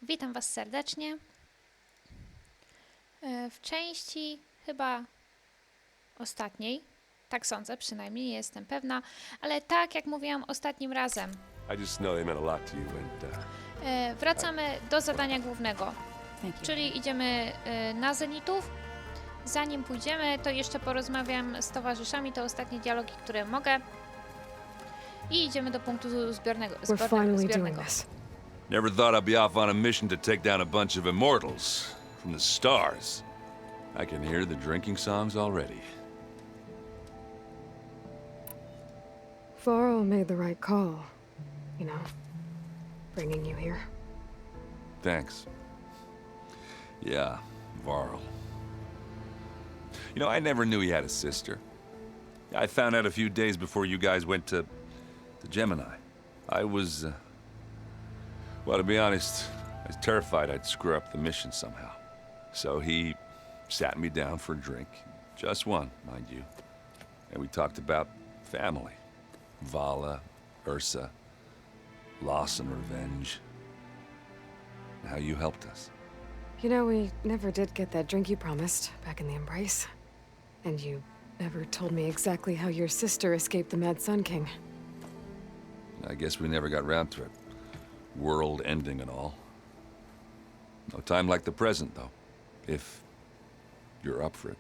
Witam Was serdecznie. W części chyba ostatniej, tak sądzę, przynajmniej nie jestem pewna, ale tak jak mówiłam ostatnim razem, wracamy do zadania głównego, czyli idziemy na Zenitów. Zanim pójdziemy, to jeszcze porozmawiam z towarzyszami, to ostatnie dialogi, które mogę. I idziemy do punktu zbiornego. Never thought I'd be off on a mission to take down a bunch of immortals from the stars. I can hear the drinking songs already. Varl made the right call, you know, bringing you here. Thanks. Yeah, Varl. You know, I never knew he had a sister. I found out a few days before you guys went to Gemini. I was, well, to be honest, I was terrified I'd screw up the mission somehow. So he sat me down for a drink. Just one, mind you. And we talked about family. Vala, Ursa, loss and revenge. And how you helped us. You know, we never did get that drink you promised back in the Embrace. And you never told me exactly how your sister escaped the Mad Sun King. I guess we never got round to it. World ending and all. No time like the present, though. If you're up for it.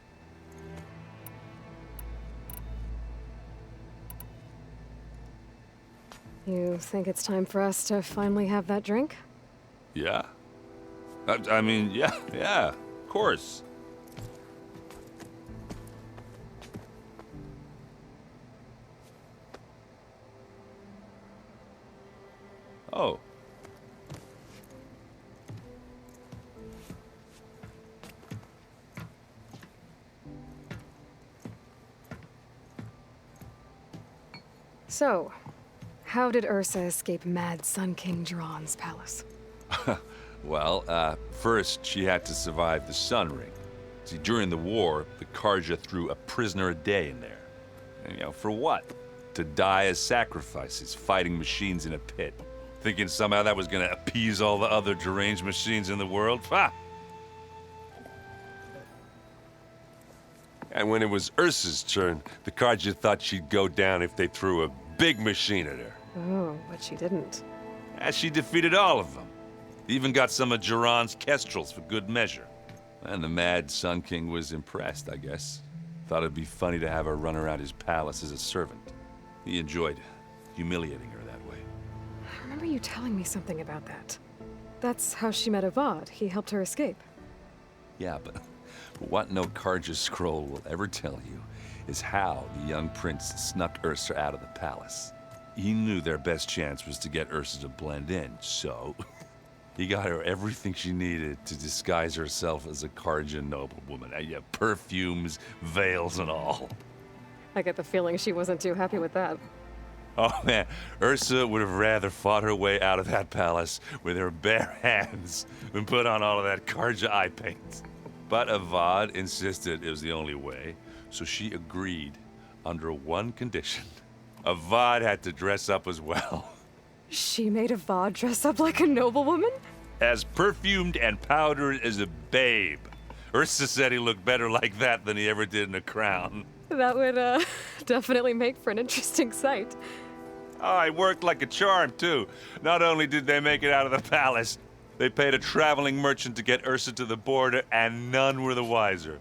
You think it's time for us to finally have that drink? Yeah? I mean, yeah, of course. Oh. So, how did Ursa escape Mad Sun King Jiran's palace? Well, first she had to survive the Sun Ring. See, during the war, the Karja threw a prisoner a day in there. And, you know, for what? To die as sacrifices, fighting machines in a pit. Thinking somehow that was gonna appease all the other deranged machines in the world? Ha! And when it was Ursa's turn, the Karja thought she'd go down if they threw a big machine at her. Oh, but she didn't. And she defeated all of them. Even got some of Jiran's kestrels for good measure. And the Mad Sun King was impressed, I guess. Thought it'd be funny to have her run around his palace as a servant. He enjoyed humiliating her that way. I remember you telling me something about that. That's how she met Avad. He helped her escape. Yeah, but what no Karja scroll will ever tell you is how the young prince snuck Ursa out of the palace. He knew their best chance was to get Ursa to blend in, so he got her everything she needed to disguise herself as a Karja noblewoman. Yeah, perfumes, veils, and all. I get the feeling she wasn't too happy with that. Oh man, Ursa would have rather fought her way out of that palace with her bare hands than put on all of that Karja eye paint. But Avad insisted it was the only way, so she agreed under one condition. Avad had to dress up as well. She made Avad dress up like a noblewoman? As perfumed and powdered as a babe. Ursa said he looked better like that than he ever did in a crown. That would, definitely make for an interesting sight. Oh, it worked like a charm, too. Not only did they make it out of the palace, they paid a traveling merchant to get Ursa to the border, and none were the wiser.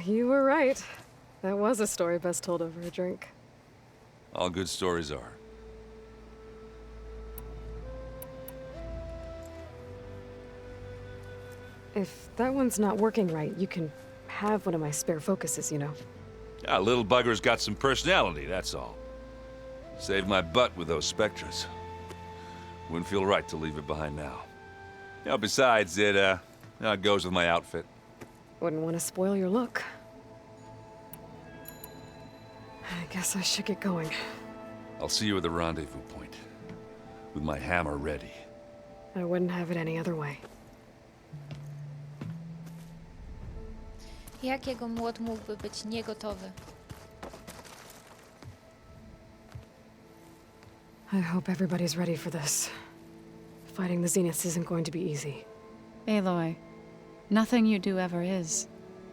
You were right. That was a story best told over a drink. All good stories are. If that one's not working right, you can have one of my spare focuses, you know. Yeah, little bugger's got some personality, that's all. Saved my butt with those spectras. Wouldn't feel right to leave it behind now. You know, besides, it goes with my outfit. Wouldn't want to spoil your look. I guess I should get going. I'll see you at the rendezvous point. With my hammer ready. I wouldn't have it any other way. Jak jego młot mógłby być niegotowy? I hope everybody's ready for this. Fighting the Zeniths isn't going to be easy. Aloy, nothing you do ever is.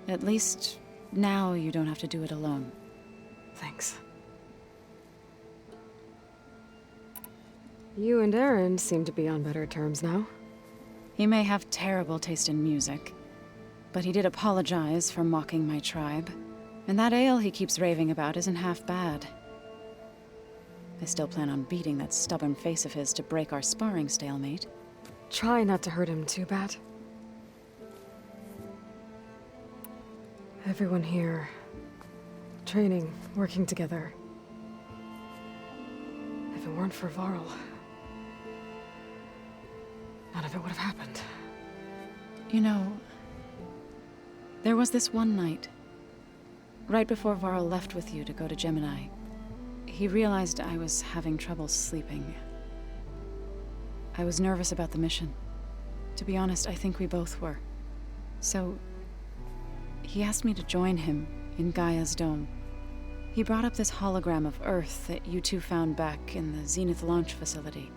At least, now you don't have to do it alone. Thanks. You and Aaron seem to be on better terms now. He may have terrible taste in music, but he did apologize for mocking my tribe. And that ale he keeps raving about isn't half bad. I still plan on beating that stubborn face of his to break our sparring stalemate. Try not to hurt him too bad. Everyone here, training, working together. If it weren't for Varl, none of it would have happened. You know, there was this one night, right before Varl left with you to go to Gemini. He realized I was having trouble sleeping. I was nervous about the mission. To be honest, I think we both were. So, he asked me to join him in Gaia's dome. He brought up this hologram of Earth that you two found back in the Zenith launch facility.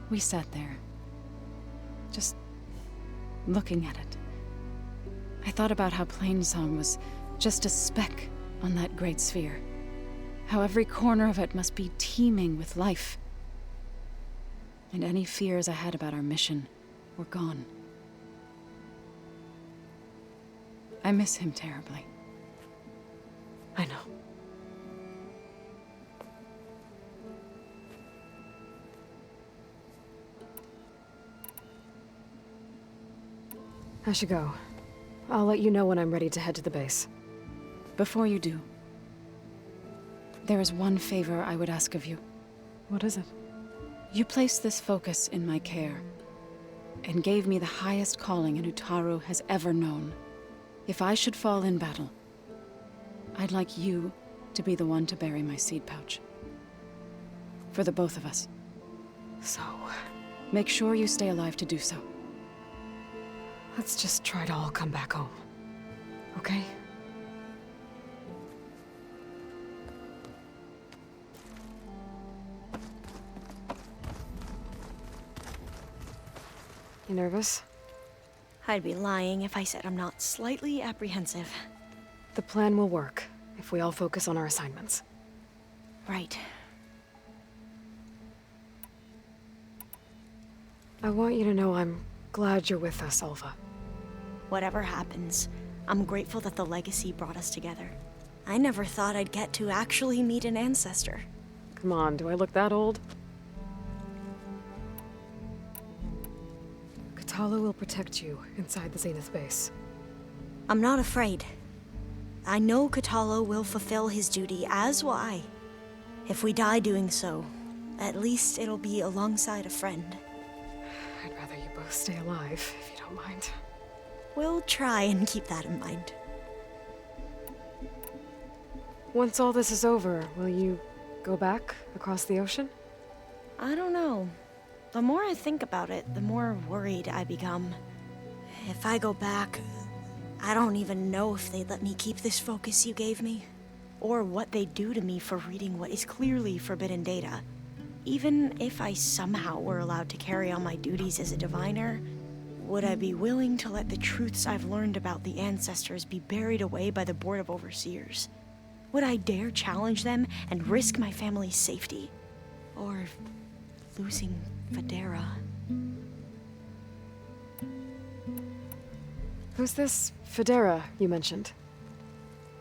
We sat there, just looking at it. I thought about how Plainsong was just a speck on that great sphere. How every corner of it must be teeming with life. And any fears I had about our mission were gone. I miss him terribly. I know. I should go. I'll let you know when I'm ready to head to the base. Before you do, there is one favor I would ask of you. What is it? You placed this focus in my care, and gave me the highest calling an Utaru has ever known. If I should fall in battle, I'd like you to be the one to bury my seed pouch. For the both of us. So, Make sure you stay alive to do so. let's just try to all come back home. Okay? You nervous? I'd be lying if I said I'm not slightly apprehensive. The plan will work if we all focus on our assignments. Right. I want you to know I'm glad you're with us, Alva. Whatever happens, I'm grateful that the legacy brought us together. I never thought I'd get to actually meet an ancestor. Come on, do I look that old? Katala will protect you inside the Zenith base. I'm not afraid. I know Katalo will fulfill his duty, as will I. If we die doing so, at least it'll be alongside a friend. I'd rather you both stay alive, if you don't mind. We'll try and keep that in mind. Once all this is over, will you go back across the ocean? I don't know. The more I think about it, the more worried I become. If I go back, I don't even know if they'd let me keep this focus you gave me, or what they'd do to me for reading what is clearly forbidden data. Even if I somehow were allowed to carry on my duties as a diviner, would I be willing to let the truths I've learned about the ancestors be buried away by the Board of Overseers? Would I dare challenge them and risk my family's safety? Or losing Federa? Who's this Federa you mentioned?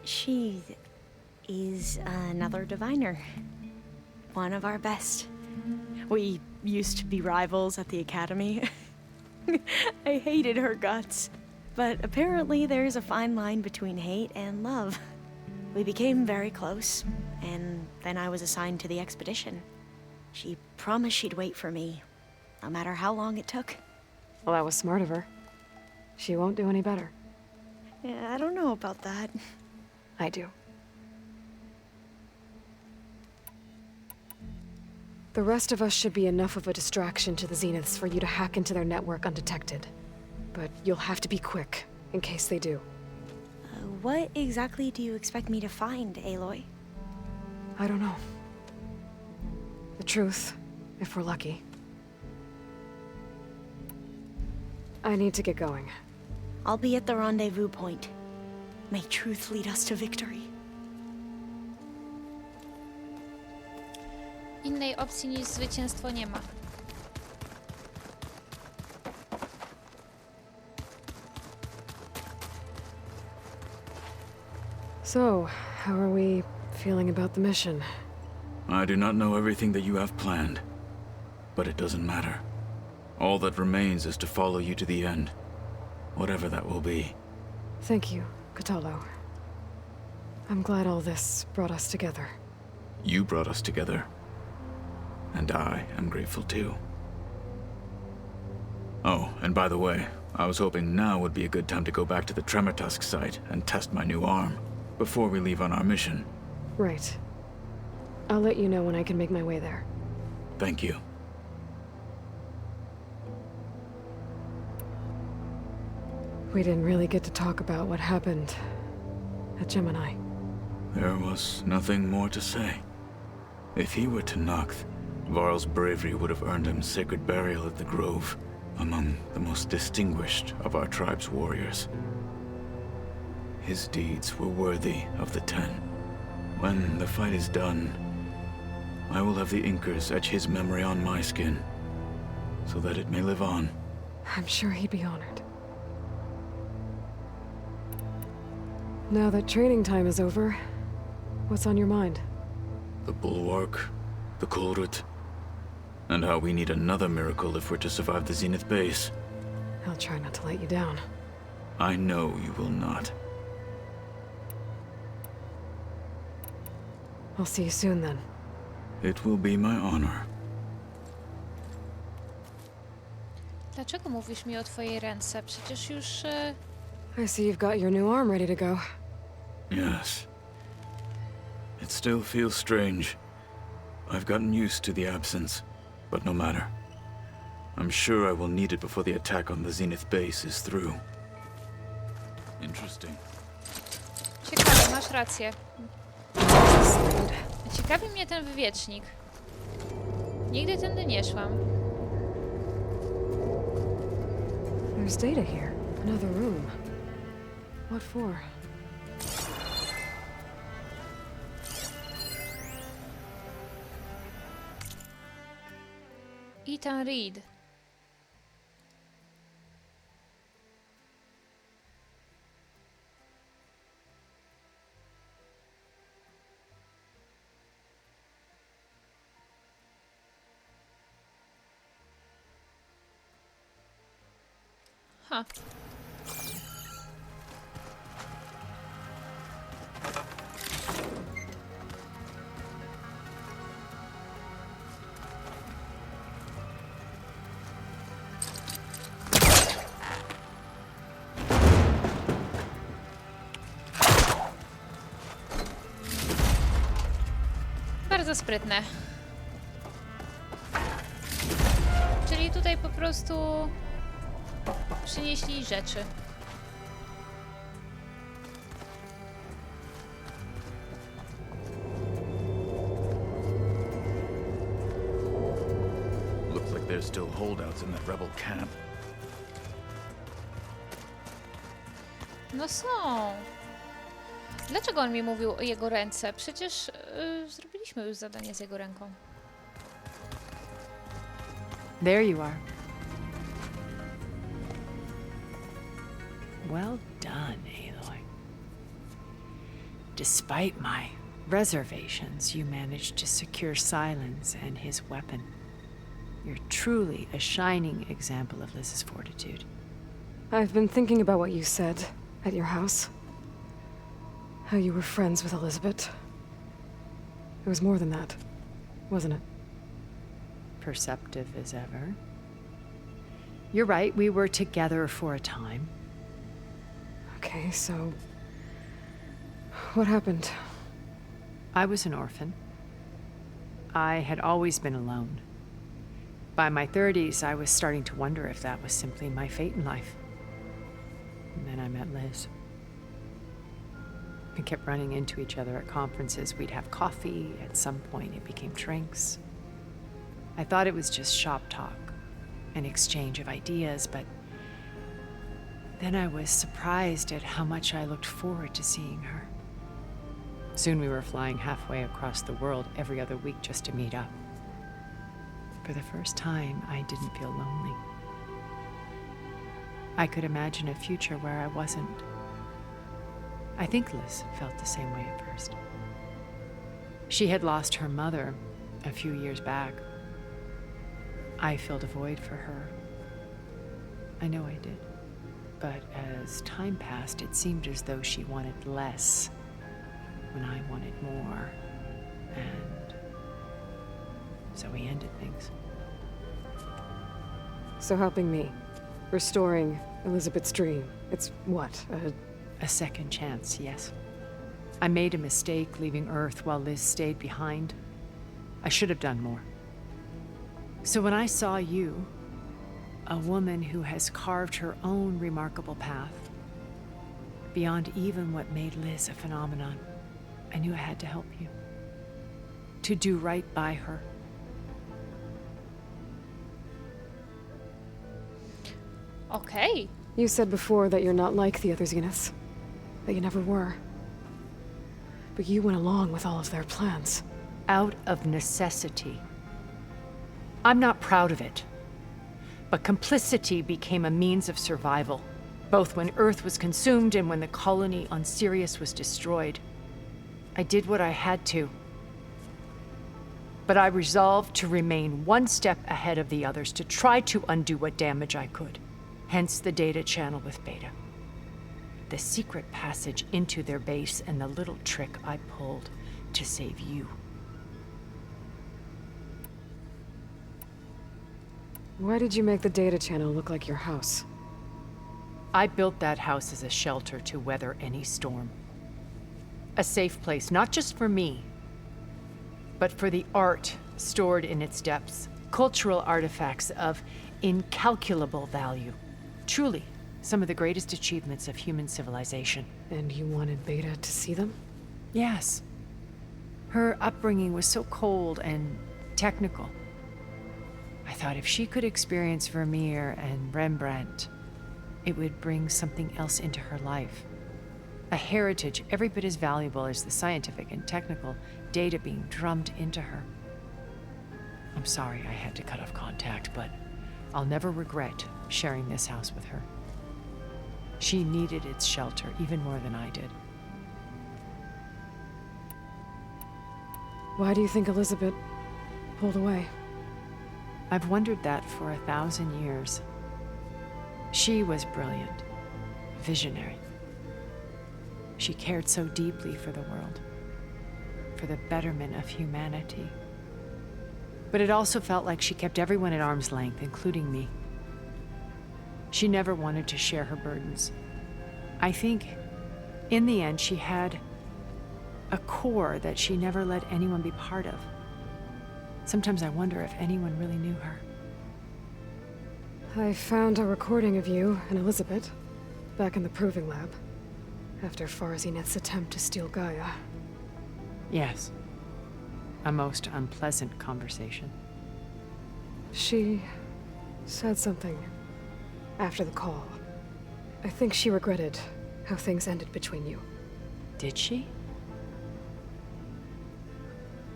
She is another diviner. One of our best. We used to be rivals at the academy. I hated her guts. But apparently there's a fine line between hate and love. We became very close, and then I was assigned to the expedition. She promised she'd wait for me, no matter how long it took. Well, that was smart of her. She won't do any better. Yeah, I don't know about that. I do. The rest of us should be enough of a distraction to the Zeniths for you to hack into their network undetected. But you'll have to be quick, in case they do. What exactly do you expect me to find, Aloy? I don't know. The truth, if we're lucky. I need to get going. I'll be at the rendezvous point. May truth lead us to victory. Innej opcji niż zwycięstwo nie ma. So, how are we feeling about the mission? I do not know everything that you have planned, but it doesn't matter. All that remains is to follow you to the end, whatever that will be. Thank you, Kotallo. I'm glad all this brought us together. You brought us together, and I am grateful too. Oh, and by the way, I was hoping now would be a good time to go back to the Tremortusk site and test my new arm, before we leave on our mission. Right. I'll let you know when I can make my way there. Thank you. We didn't really get to talk about what happened at Gemini. There was nothing more to say. If he were to Noct, Varl's bravery would have earned him sacred burial at the Grove, among the most distinguished of our tribe's warriors. His deeds were worthy of the Ten. When the fight is done, I will have the Inkers etch his memory on my skin, so that it may live on. I'm sure he'd be honored. Now that training time is over, what's on your mind? The Bulwark, the Kulrut, and how we need another miracle if we're to survive the Zenith base. I'll try not to let you down. I know you will not. I'll see you soon then. It will be my honor. Dlaczego mówisz mi o twojej ręce? Przecież już... I see you've got your new arm ready to go. Yes. It still feels strange. I've gotten used to the absence, but no matter. I'm sure I will need it before the attack on the Zenith base is through. Interesting. Ciekawe, masz rację. Ciekawi mnie ten wywiecznik. Nigdy tędy nie szłam. There's data here. Another room. What for? Ethan Reed. Ha. Bardzo sprytne. Czyli tutaj po prostu przynieśli rzeczy. Looks like there's still holdouts in that rebel camp. No są. Dlaczego on mi mówił o jego ręce? Przecież zrobiliśmy już zadanie z jego ręką. There you are. Well done, Aloy. Despite my reservations, you managed to secure Silence and his weapon. You're truly a shining example of Liz's fortitude. I've been thinking about what you said at your house. How you were friends with Elizabeth. It was more than that, wasn't it? Perceptive as ever. You're right, we were together for a time. Okay, so... what happened? I was an orphan. I had always been alone. By my 30s, I was starting to wonder if that was simply my fate in life. And then I met Liz. We kept running into each other at conferences. We'd have coffee. At some point, it became drinks. I thought it was just shop talk, an exchange of ideas, but then I was surprised at how much I looked forward to seeing her. Soon we were flying halfway across the world every other week just to meet up. For the first time, I didn't feel lonely. I could imagine a future where I wasn't. I think Liz felt the same way at first. She had lost her mother a few years back. I filled a void for her. I know I did. But as time passed, it seemed as though she wanted less when I wanted more. And so we ended things. So helping me, restoring Elizabeth's dream, it's what, A second chance, yes. I made a mistake leaving Earth while Liz stayed behind. I should have done more. So when I saw you, a woman who has carved her own remarkable path, beyond even what made Liz a phenomenon, I knew I had to help you. To do right by her. Okej. You said before that you're not like the other Zeniths. That you never were. But you went along with all of their plans. Out of necessity. I'm not proud of it. But complicity became a means of survival, both when Earth was consumed and when the colony on Sirius was destroyed. I did what I had to. But I resolved to remain one step ahead of the others, to try to undo what damage I could. Hence the data channel with Beta. The secret passage into their base and the little trick I pulled to save you. Why did you make the data channel look like your house? I built that house as a shelter to weather any storm. A safe place, not just for me, but for the art stored in its depths. Cultural artifacts of incalculable value. Truly, some of the greatest achievements of human civilization. And you wanted Beta to see them? Yes. Her upbringing was so cold and technical. I thought if she could experience Vermeer and Rembrandt, it would bring something else into her life. A heritage every bit as valuable as the scientific and technical data being drummed into her. I'm sorry I had to cut off contact, but I'll never regret sharing this house with her. She needed its shelter even more than I did. Why do you think Elizabeth pulled away? I've wondered that for 1,000 years. She was brilliant, visionary. She cared so deeply for the world, for the betterment of humanity. But it also felt like she kept everyone at arm's length, including me. She never wanted to share her burdens. I think, in the end, she had a core that she never let anyone be part of. Sometimes I wonder if anyone really knew her. I found a recording of you and Elizabeth back in the proving lab after Zenith's attempt to steal Gaia. Yes. A most unpleasant conversation. She said something after the call. I think she regretted how things ended between you. Did she?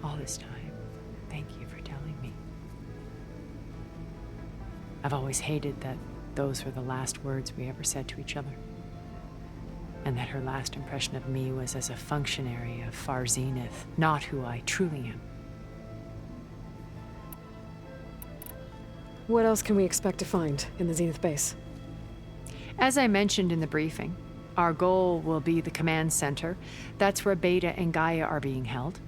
All this time, thank you for telling me. I've always hated that those were the last words we ever said to each other. And that her last impression of me was as a functionary of Zenith, not who I truly am. What else can we expect to find in the Zenith base? As I mentioned in the briefing, our goal will be the command center. That's where Beta and Gaia are being held.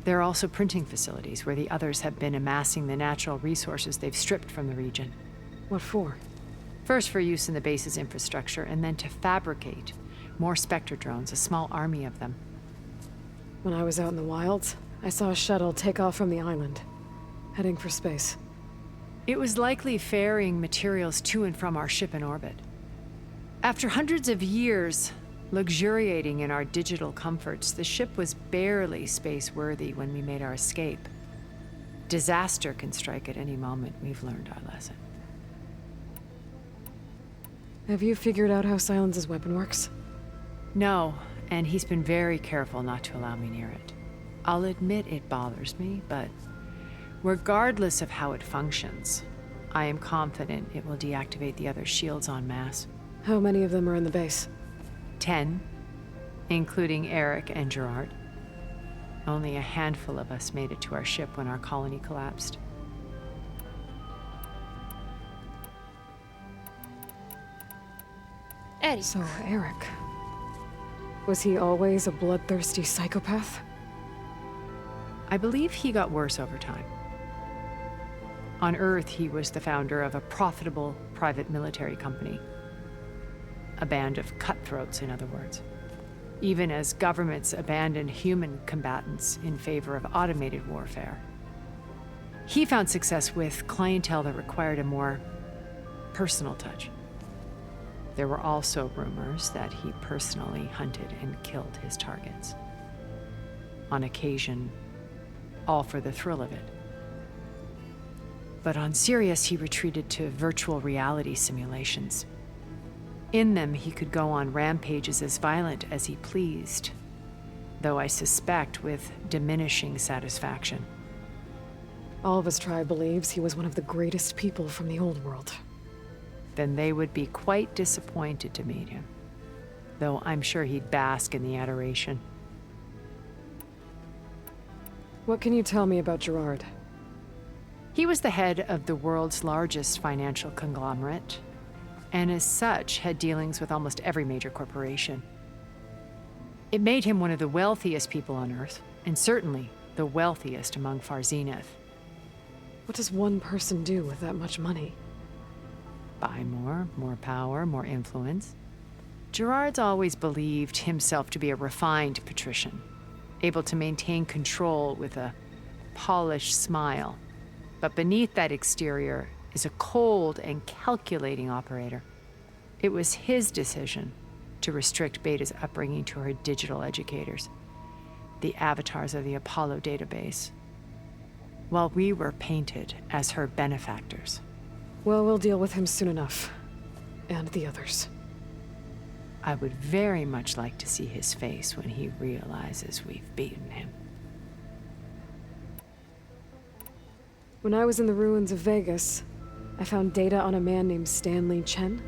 There are also printing facilities where the others have been amassing the natural resources they've stripped from the region. What for? First for use in the base's infrastructure, and then to fabricate more Spectre drones, a small army of them. When I was out in the wilds, I saw a shuttle take off from the island, heading for space. It was likely ferrying materials to and from our ship in orbit. After hundreds of years, Luxuriating in our digital comforts, the ship was barely space-worthy when we made our escape. Disaster can strike at any moment. We've learned our lesson. Have you figured out how Silence's weapon works? No, and he's been very careful not to allow me near it. I'll admit it bothers me, but regardless of how it functions, I am confident it will deactivate the other shields en masse. How many of them are in the base? 10, including Eric and Gerard. Only a handful of us made it to our ship when our colony collapsed. Eric. So, Eric. Was he always a bloodthirsty psychopath? I believe he got worse over time. On Earth, he was the founder of a profitable private military company. A band of cutthroats, in other words. Even as governments abandoned human combatants in favor of automated warfare. He found success with clientele that required a more personal touch. There were also rumors that he personally hunted and killed his targets. On occasion, all for the thrill of it. But on Sirius, he retreated to virtual reality simulations. In them, he could go on rampages as violent as he pleased, though I suspect with diminishing satisfaction. All of his tribe believes he was one of the greatest people from the old world. Then they would be quite disappointed to meet him, though I'm sure he'd bask in the adoration. What can you tell me about Gerard? He was the head of the world's largest financial conglomerate, and as such had dealings with almost every major corporation. It made him one of the wealthiest people on Earth, and certainly the wealthiest among Far Zenith. What does one person do with that much money? Buy more power, more influence. Gerard's always believed himself to be a refined patrician, able to maintain control with a polished smile. But beneath that exterior is a cold and calculating operator. It was his decision to restrict Beta's upbringing to her digital educators, the avatars of the Apollo database, while we were painted as her benefactors. Well, we'll deal with him soon enough. And the others. I would very much like to see his face when he realizes we've beaten him. When I was in the ruins of Vegas, I found data on a man named Stanley Chen.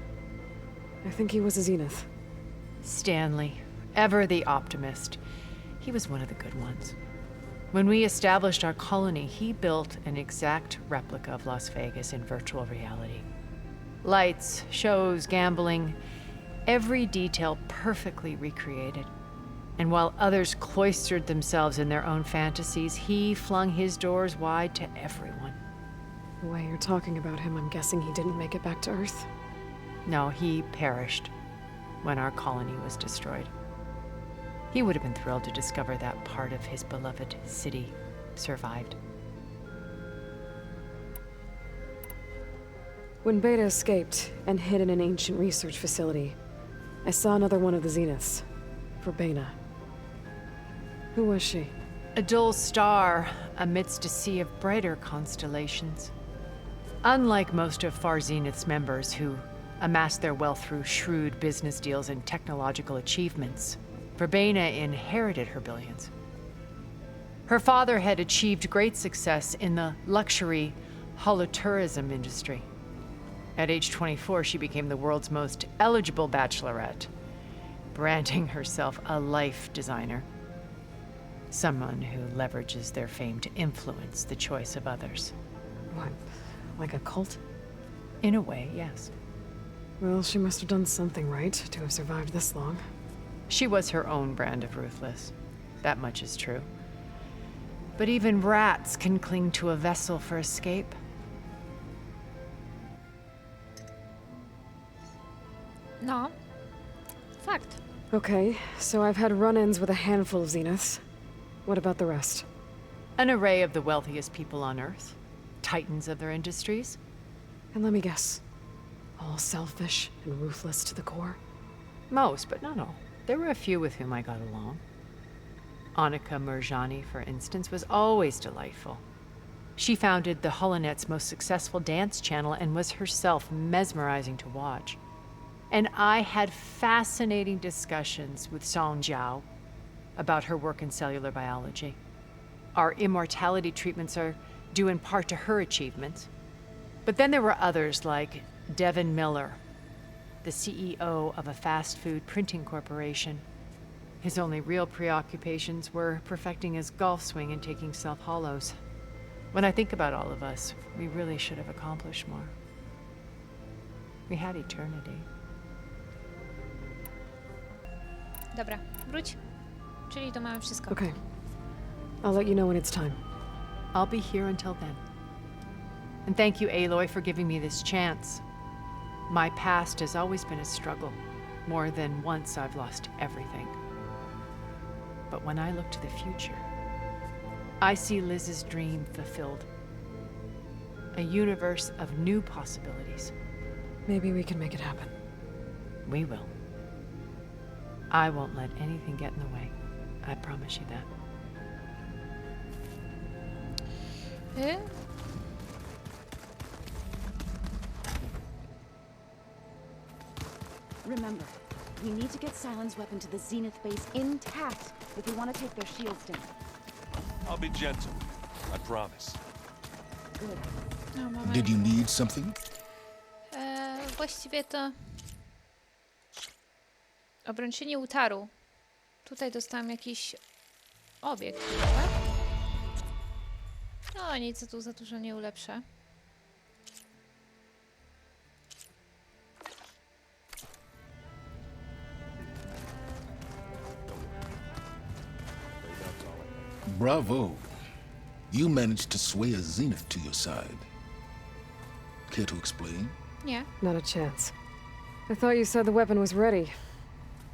I think he was a Zenith. Stanley, ever the optimist. He was one of the good ones. When we established our colony, he built an exact replica of Las Vegas in virtual reality. Lights, shows, gambling, every detail perfectly recreated. And while others cloistered themselves in their own fantasies, he flung his doors wide to everyone. The way you're talking about him, I'm guessing he didn't make it back to Earth. No, he perished when our colony was destroyed. He would have been thrilled to discover that part of his beloved city survived. When Beta escaped and hid in an ancient research facility, I saw another one of the Zeniths, Verbena. Who was she? A dull star amidst a sea of brighter constellations. Unlike most of Far Zenith's members who amassed their wealth through shrewd business deals and technological achievements, Verbena inherited her billions. Her father had achieved great success in the luxury holotourism industry. At age 24, she became the world's most eligible bachelorette, branding herself a life designer. Someone who leverages their fame to influence the choice of others. What, like a cult? In a way, yes. Well, she must have done something right to have survived this long. She was her own brand of ruthless. That much is true. But even rats can cling to a vessel for escape. No. Fakt. Okay, so I've had run-ins with a handful of Zeniths. What about the rest? An array of the wealthiest people on Earth. Titans of their industries. And let me guess. All selfish and ruthless to the core? Most, but not all. there were a few with whom I got along. Annika Murjani, for instance, was always delightful. She founded the Holonet's most successful dance channel and was herself mesmerizing to watch. And I had fascinating discussions with Song Jiao about her work in cellular biology. Our immortality treatments are due in part to her achievements. But then there were others like Devin Miller, the CEO of a fast food printing corporation. His only real preoccupations were perfecting his golf swing and taking self-hollows. When I think about all of us, we really should have accomplished more. We had eternity. Dobra, wróć. Czyli to mamy wszystko. Okay. I'll let you know when it's time. I'll be here until then. And thank you, Aloy, for giving me this chance. My past has always been a struggle. More than once I've lost everything. But when I look to the future, I see Liz's dream fulfilled. A universe of new possibilities. Maybe we can make it happen. We will. I won't let anything get in the way. I promise you that. Remember, we need to get Silent's weapon to the Zenith base intact if we want to take their shields down. I'll be gentle. I promise. Good. No, moment. Did you need something? Właściwie to... Obrączenie utaru. Tutaj dostałam jakiś obiekt, tak? No nic, tu za dużo nie ulepszę. Bravo. You managed to sway a Zenith to your side. Care to explain? Nie. Not a chance. I thought you said the weapon was ready.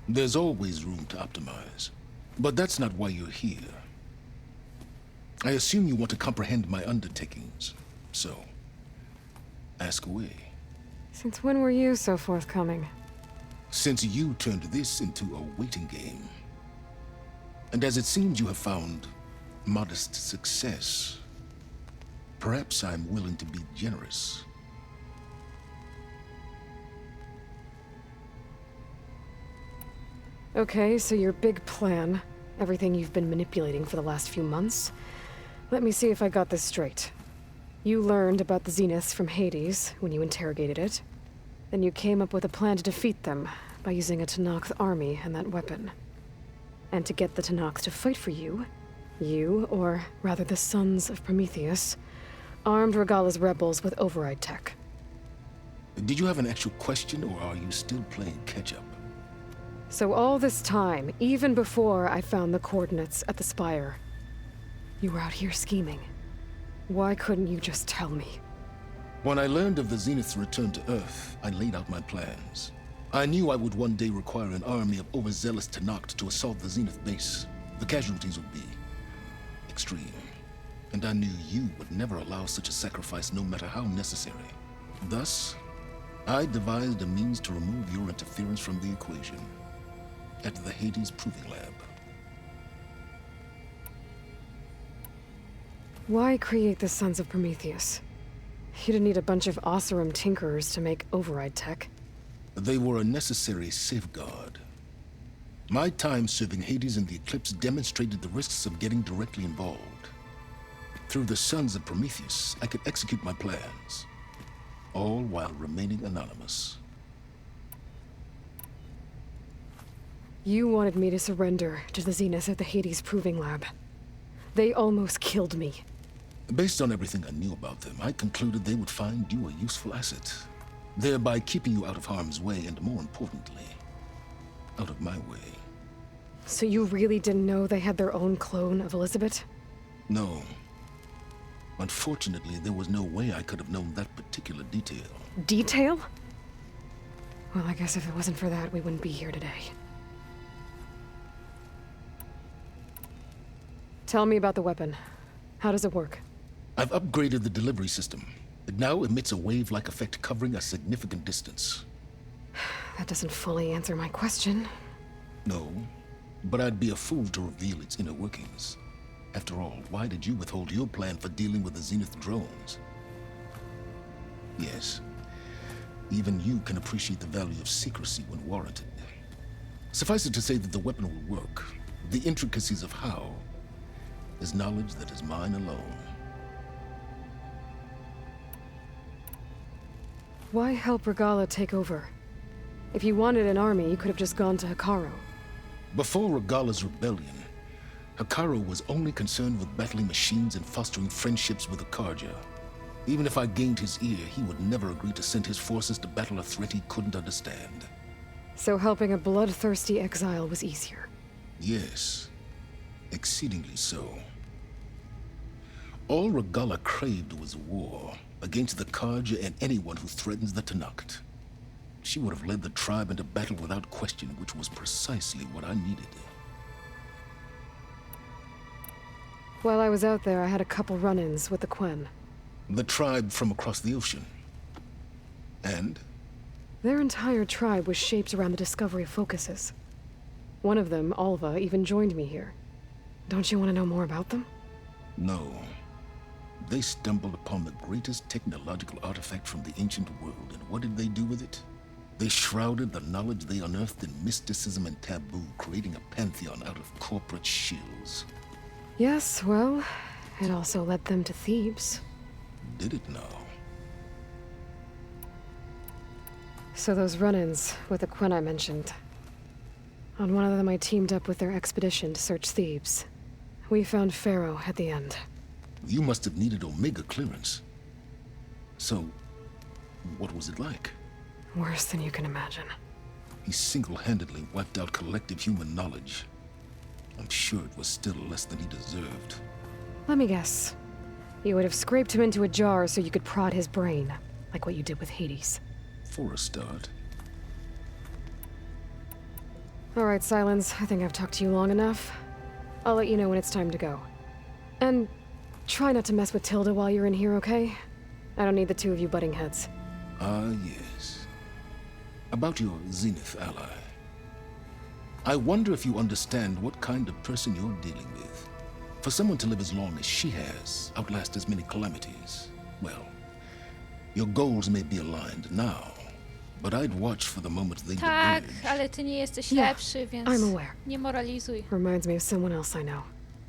There's always room to optimize. But that's not why you're here. I assume you want to comprehend my undertakings. So, ask away. Since when were you so forthcoming? Since you turned this into a waiting game. And as it seems you have found modest success, perhaps I'm willing to be generous. Okay, so your big plan, everything you've been manipulating for the last few months. Let me see if I got this straight. You learned about the Zeniths from Hades when you interrogated it. Then you came up with a plan to defeat them by using a Tenakth army and that weapon. And to get the Tenakth to fight for you, or rather the Sons of Prometheus, armed Regalla's rebels with override tech. Did you have an actual question, or are you still playing catch-up? So all this time, even before I found the coordinates at the spire, you were out here scheming. Why couldn't you just tell me? When I learned of the Zenith's return to Earth, I laid out my plans. I knew I would one day require an army of overzealous Tenakth to assault the Zenith base. The casualties would be extreme. And I knew you would never allow such a sacrifice, no matter how necessary. Thus, I devised a means to remove your interference from the equation. At the Hades Proving Lab. Why create the Sons of Prometheus? You didn't need a bunch of Oseram tinkerers to make override tech. They were a necessary safeguard. My time serving Hades in the Eclipse demonstrated the risks of getting directly involved. Through the Sons of Prometheus, I could execute my plans, all while remaining anonymous. You wanted me to surrender to the Zeniths at the Hades Proving Lab. They almost killed me. Based on everything I knew about them, I concluded they would find you a useful asset, thereby keeping you out of harm's way and, more importantly, out of my way. So you really didn't know they had their own clone of Elizabeth? No. Unfortunately, there was no way I could have known that particular detail. Detail? Well, I guess if it wasn't for that, we wouldn't be here today. Tell me about the weapon. How does it work? I've upgraded the delivery system. It now emits a wave-like effect covering a significant distance. That doesn't fully answer my question. No, but I'd be a fool to reveal its inner workings. After all, why did you withhold your plan for dealing with the Zenith drones? Yes, even you can appreciate the value of secrecy when warranted. Suffice it to say that the weapon will work. The intricacies of how is knowledge that is mine alone. Why help Regalla take over? If you wanted an army, you could have just gone to Hikaru. Before Regalla's rebellion, Hikaru was only concerned with battling machines and fostering friendships with the Karja. Even if I gained his ear, he would never agree to send his forces to battle a threat he couldn't understand. So helping a bloodthirsty exile was easier. Yes, exceedingly so. All Regalla craved was war against the Karja and anyone who threatens the Tanakh. She would have led the tribe into battle without question, which was precisely what I needed. While I was out there, I had a couple run-ins with the Quen. The tribe from across the ocean. And? Their entire tribe was shaped around the discovery of focuses. One of them, Alva, even joined me here. Don't you want to know more about them? No. They stumbled upon the greatest technological artifact from the ancient world, and what did they do with it? They shrouded the knowledge they unearthed in mysticism and taboo, creating a pantheon out of corporate shills. Yes, well, it also led them to Thebes. Did it now? So those run-ins with the Quen I mentioned. On one of them I teamed up with their expedition to search Thebes. We found Pharaoh at the end. You must have needed Omega clearance. So, what was it like? Worse than you can imagine. He single-handedly wiped out collective human knowledge. I'm sure it was still less than he deserved. Let me guess. You would have scraped him into a jar so you could prod his brain, like what you did with Hades. For a start. All right, Silence. I think I've talked to you long enough. I'll let you know when it's time to go. And try not to mess with Tilda while you're in here, okay? I don't need the two of you butting heads. Ah, yes. About your Zenith ally. I wonder if you understand what kind of person you're dealing with. For someone to live as long as she has, outlast as many calamities, well, your goals may be aligned now, but I'd watch for the moment they Tak, diverge. ale ty nie jesteś Yeah, lepszy, więc I'm aware. nie moralizuj. Reminds me of someone else I know.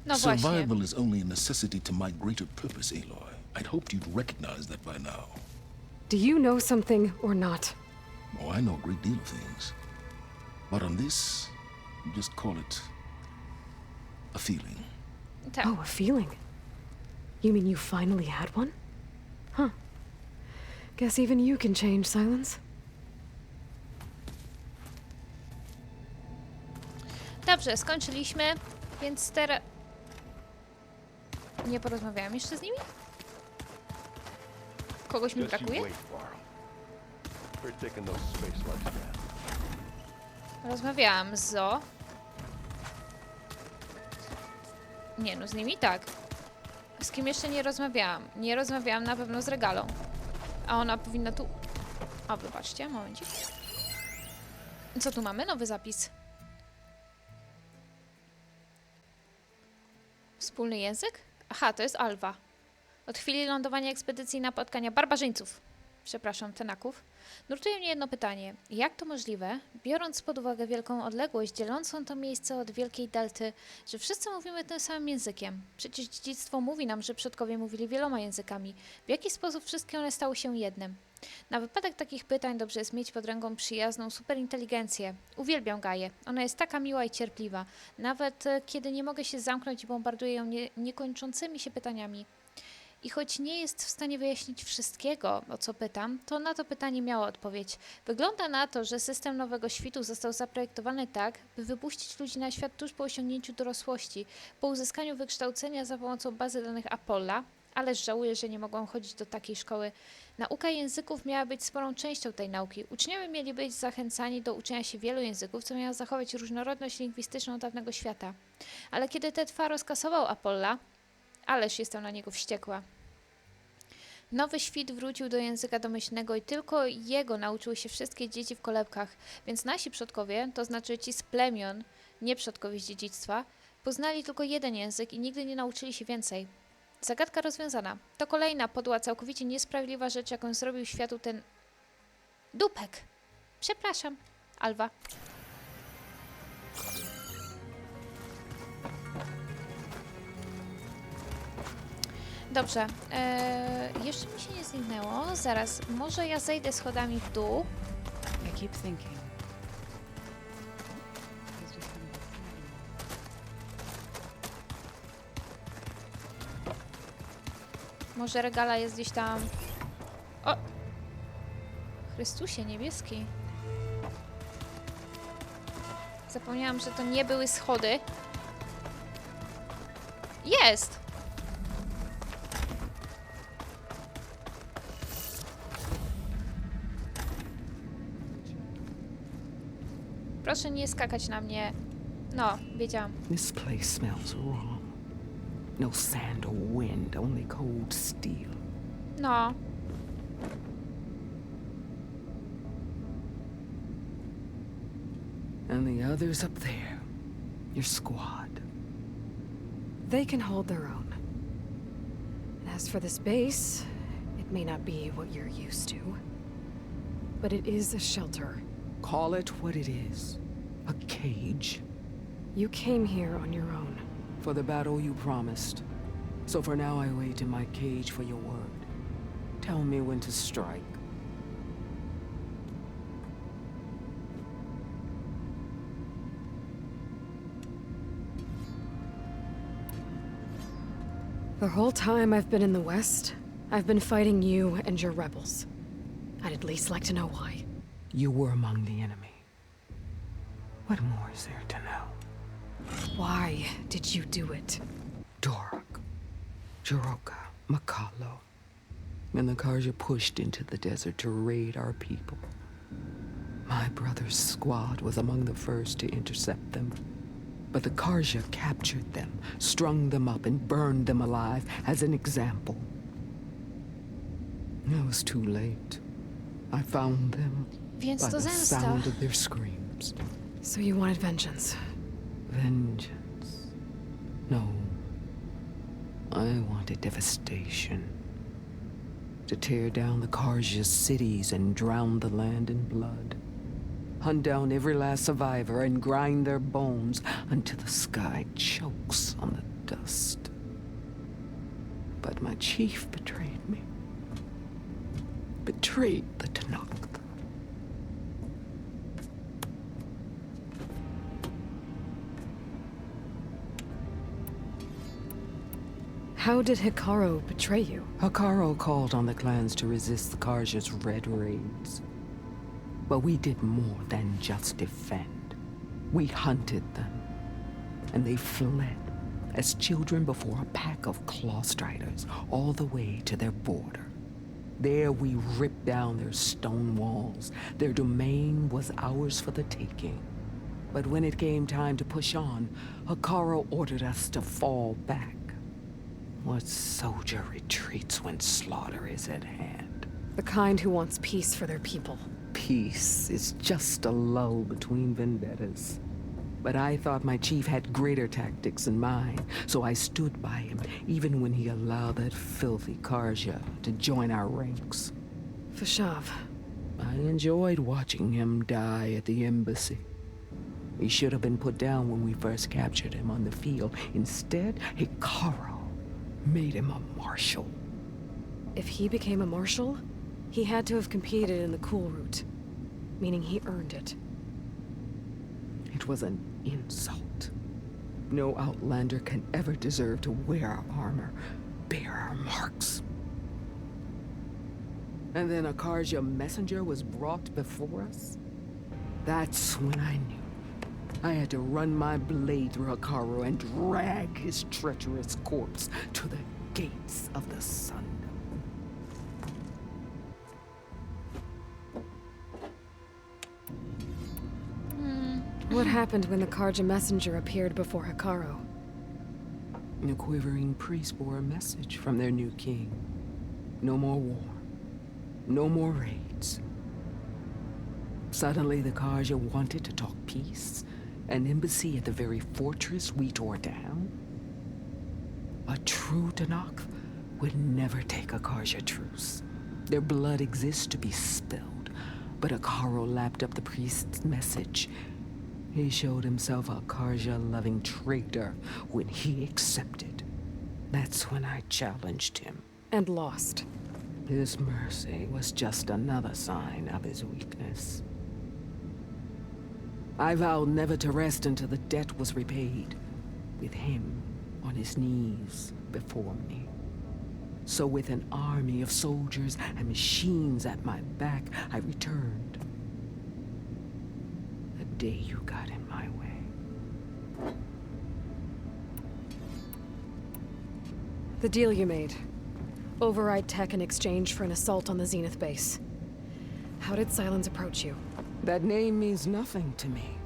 No właśnie. Survival is only a necessity to my greater purpose, Aloy. I'd hoped you'd recognize that by now. Do you know something or not? Oh, I know a great deal of things. But on this, just call it a feeling. Tak. Oh, a feeling. You mean you finally had one? Huh. Guess even you can change, Silence. Dobrze, skończyliśmy, więc teraz... Nie porozmawiałam jeszcze z nimi? Kogoś mi Just you brakuje? wait, Varl. We're taking those space slugs down. Rozmawiałam z Zo. Nie no, z nimi tak. Z kim jeszcze nie rozmawiałam? Nie rozmawiałam na pewno z Regallą. A ona powinna tu... O, wybaczcie, momencik. Co tu mamy? Nowy zapis. Wspólny język? Aha, to jest Alwa. Od chwili lądowania ekspedycji napotkania barbarzyńców. Przepraszam, tenaków. Nurtuje mnie jedno pytanie. Jak to możliwe, biorąc pod uwagę wielką odległość dzielącą to miejsce od wielkiej delty, że wszyscy mówimy tym samym językiem? Przecież dziedzictwo mówi nam, że przodkowie mówili wieloma językami. W jaki sposób wszystkie one stały się jednym? Na wypadek takich pytań dobrze jest mieć pod ręką przyjazną superinteligencję. Uwielbiam Gaję. Ona jest taka miła i cierpliwa. Nawet kiedy nie mogę się zamknąć i bombarduję ją niekończącymi się pytaniami. I choć nie jest w stanie wyjaśnić wszystkiego, o co pytam, to na to pytanie miała odpowiedź. Wygląda na to, że system nowego świtu został zaprojektowany tak, by wypuścić ludzi na świat tuż po osiągnięciu dorosłości, po uzyskaniu wykształcenia za pomocą bazy danych Apolla, ależ żałuję, że nie mogłam chodzić do takiej szkoły. Nauka języków miała być sporą częścią tej nauki. Uczniowie mieli być zachęcani do uczenia się wielu języków, co miało zachować różnorodność lingwistyczną dawnego świata. Ale kiedy Tet Faro skasował Apolla, ależ jestem na niego wściekła. Nowy świt wrócił do języka domyślnego i tylko jego nauczyły się wszystkie dzieci w kolebkach, więc nasi przodkowie, to znaczy ci z plemion, nie przodkowie z dziedzictwa, poznali tylko jeden język i nigdy nie nauczyli się więcej. Zagadka rozwiązana. To kolejna podła, całkowicie niesprawiedliwa rzecz, jaką zrobił światu ten... dupek. Przepraszam, Alwa. Dobrze, jeszcze mi się nie zniknęło. Zaraz, może ja zejdę schodami w dół. I keep thinking. Może Regalla jest gdzieś tam... O! Chrystusie, niebieski. Zapomniałam, że to nie były schody. Jest! Proszę nie skakać na mnie. No, wiedziałam. This place smells wrong. No sand or wind, only cold steel. No. And the others up there, your squad. They can hold their own. And as for this base, it may not be what you're used to, but it is a shelter. Call it what it is. A cage. You came here on your own. For the battle you promised. So for now I wait in my cage for your word. Tell me when to strike. The whole time I've been in the West, I've been fighting you and your rebels. I'd at least like to know why. You were among the enemy. What more is there to know? Why did you do it? Dorok, Jiroka, Makalo, and the Karja pushed into the desert to raid our people. My brother's squad was among the first to intercept them. But the Karja captured them, strung them up, and burned them alive as an example. It was too late. I found them Więc by to the zemsta. sound of their screams. So you wanted vengeance. Vengeance? No. I wanted devastation. To tear down the Karja's cities and drown the land in blood. Hunt down every last survivor and grind their bones until the sky chokes on the dust. But my chief betrayed me. Betrayed the Tanakh. How did Hikaru betray you? Hikaru called on the clans to resist the Karja's red raids. But we did more than just defend. We hunted them. And they fled, as children before a pack of claw striders, all the way to their border. There we ripped down their stone walls. Their domain was ours for the taking. But when it came time to push on, Hikaru ordered us to fall back. What soldier retreats when slaughter is at hand? The kind who wants peace for their people. Peace is just a lull between vendettas. But I thought my chief had greater tactics than mine, so I stood by him, even when he allowed that filthy Karja to join our ranks. Fashav. I enjoyed watching him die at the embassy. He should have been put down when we first captured him on the field. Instead, Hikaru made him a marshal. If he became a marshal, he had to have competed in the cool route, meaning he earned it. It was an insult. No outlander can ever deserve to wear our armor, bear our marks. And then a Karja messenger was brought before us? That's when I knew. I had to run my blade through Hikaru and drag his treacherous corpse to the gates of the sun. What happened when the Karja messenger appeared before Hikaru? The quivering priests bore a message from their new king. No more war. No more raids. Suddenly, the Karja wanted to talk peace. An embassy at the very fortress we tore down? A true Tenakth would never take a Karja truce. Their blood exists to be spilled, but Akaro lapped up the priest's message. He showed himself a Karja-loving traitor when he accepted. That's when I challenged him. And lost. His mercy was just another sign of his weakness. I vowed never to rest until the debt was repaid, with him on his knees before me. So with an army of soldiers and machines at my back, I returned. The day you got in my way. The deal you made. Override tech in exchange for an assault on the Zenith base. How did Silence approach you? That name means nothing to me.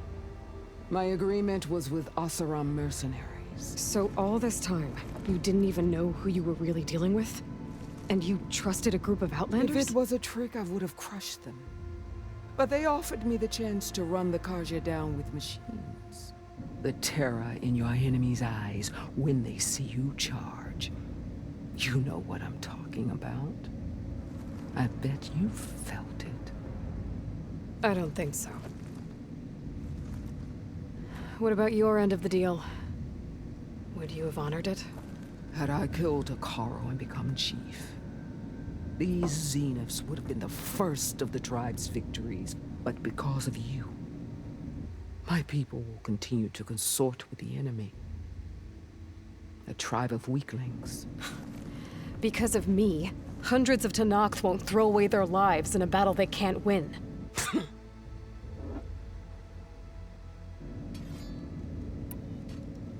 My agreement was with Oseram mercenaries. So all this time, you didn't even know who you were really dealing with? And you trusted a group of Outlanders? If it was a trick, I would have crushed them. But they offered me the chance to run the Karja down with machines. The terror in your enemy's eyes when they see you charge. You know what I'm talking about. I bet you felt it. I don't think so. What about your end of the deal? Would you have honored it? Had I killed Akaro and become chief, these Zeniths would have been the first of the tribe's victories. But because of you, my people will continue to consort with the enemy. A tribe of weaklings. Because of me, hundreds of Tenakth won't throw away their lives in a battle they can't win.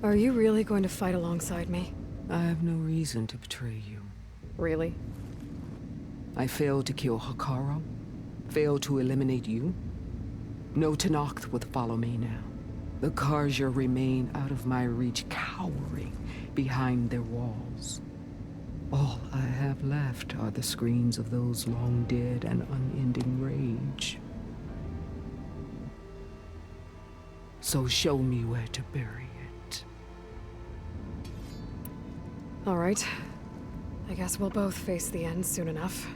Are you really going to fight alongside me? I have no reason to betray you. Really? I failed to kill Hakaro, failed to eliminate you. No Tenakth would follow me now. The Karja remain out of my reach, cowering behind their walls. All I have left are the screams of those long dead and unending rage. So show me where to bury it. All right. I guess we'll both face the end soon enough.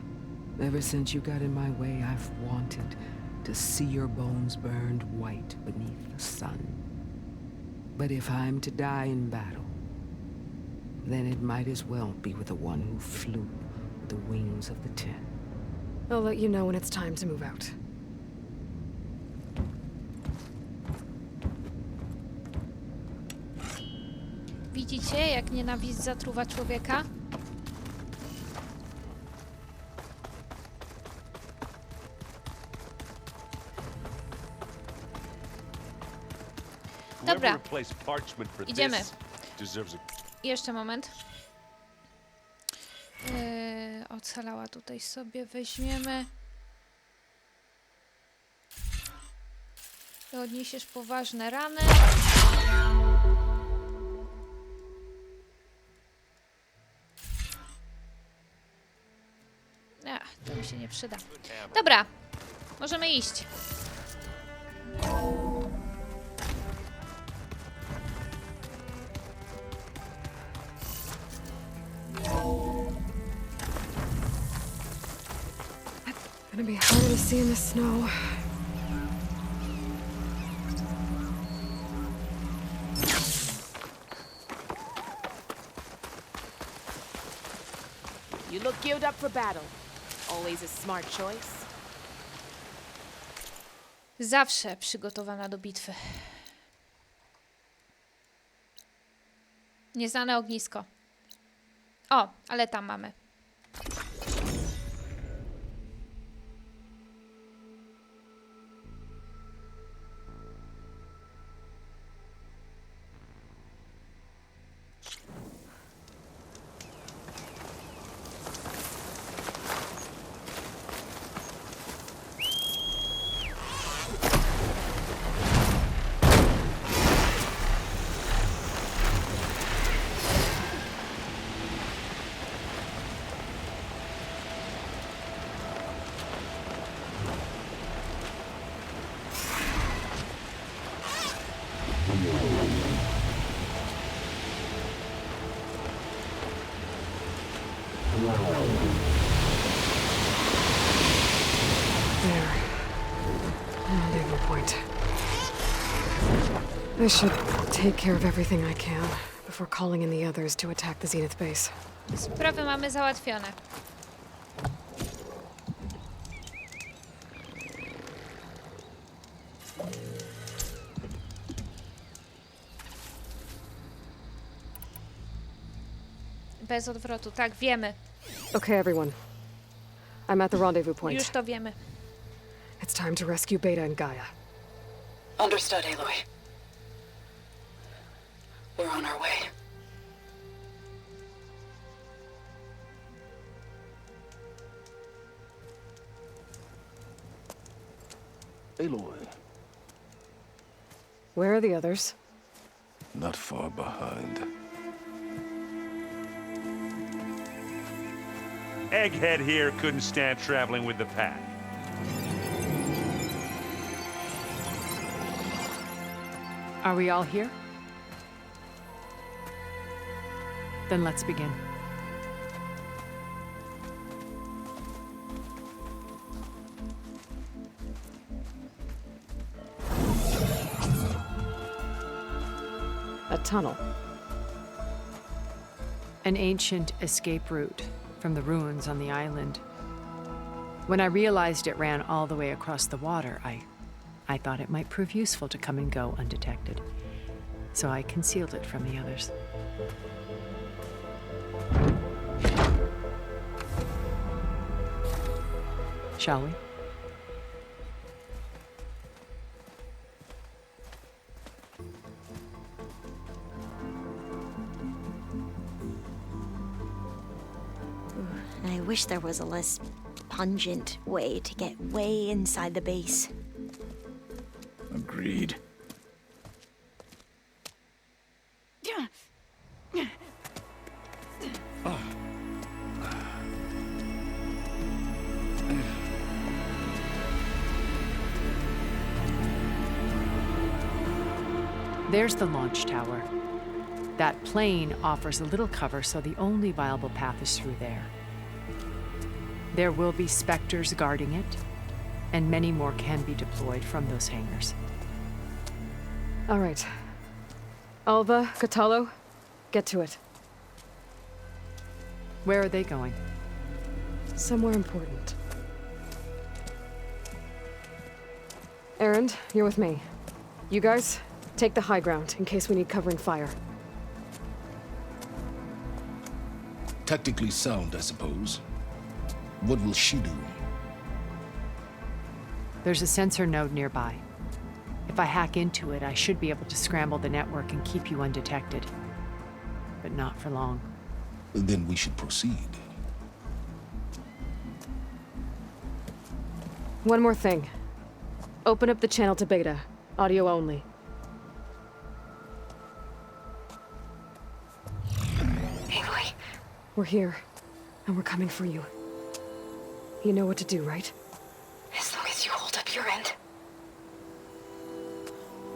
Ever since you got in my way, I've wanted to see your bones burned white beneath the sun. But if I'm to die in battle, then it might as well be with the one who flew with the wings of the 10. I'll let you know when it's time to move out. Widzicie, jak nienawiść zatruwa człowieka? Dobra, idziemy. Jeszcze moment. Ocalała tutaj sobie weźmiemy. Ty odniesiesz poważne rany. To mi się nie przyda. Dobra, możemy iść. Gonna be hard to see in the snow. You look geared up for battle. Always a smart choice. Zawsze przygotowana do bitwy. Nieznane ognisko. O, ale tam mamy. There. Rendezvous point. I should take care of everything I can before calling in the others to attack the Zenith base. Sprawy mamy załatwione. Bez odwrotu, tak, wiemy. Okay, everyone. I'm at the rendezvous point. Już to wiemy. It's time to rescue Beta and Gaia. Understood, Aloy. We're on our way. Aloy, Where are the others? not far behind. Egghead here couldn't stand traveling with the pack. Are we all here? Then let's begin. A tunnel. An ancient escape route from the ruins on the island. When I realized it ran all the way across the water, I thought it might prove useful to come and go undetected. So I concealed it from the others. Shall we? I wish there was a less pungent way to get way inside the base. Agreed. There's the launch tower. That plane offers a little cover, so the only viable path is through there. There will be specters guarding it, and many more can be deployed from those hangars. All right. Alva, Catalo, get to it. Where are they going? Somewhere important. Erend, you're with me. You guys, take the high ground in case we need covering fire. Tactically sound, I suppose. What will she do? There's a sensor node nearby. If I hack into it, I should be able to scramble the network and keep you undetected. But not for long. Then we should proceed. One more thing. Open up the channel to Beta. Audio only. Aloy, we're here, and we're coming for you. You know what to do, right? As long as you hold up your end.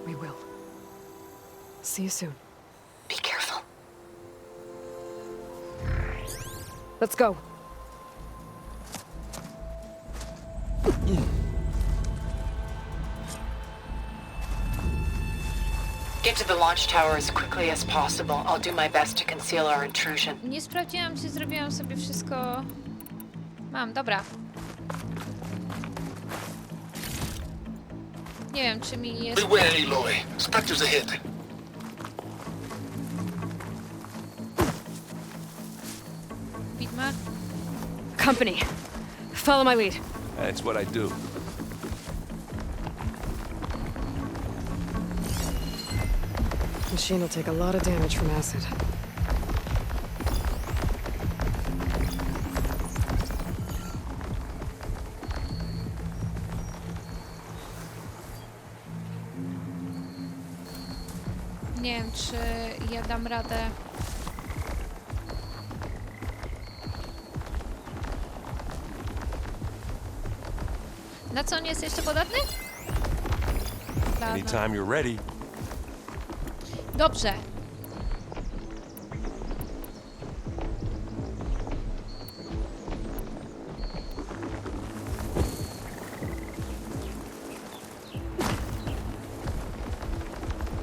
We will. See you soon. Be careful. Let's go. Get to the launch tower as quickly as possible. I'll do my best to conceal our intrusion. Nie sprawdziłam, czy zrobiłam sobie wszystko... Mam, dobra. Nie wiem, czy mi jest... Beware, Aloy. Spectres ahead. Widma? Company. Follow my lead. That's what I do. Machine will take a lot of damage from acid. Nie wiem, czy ja dam radę. Na co on jest jeszcze podatny? Anytime you're ready. Dobrze.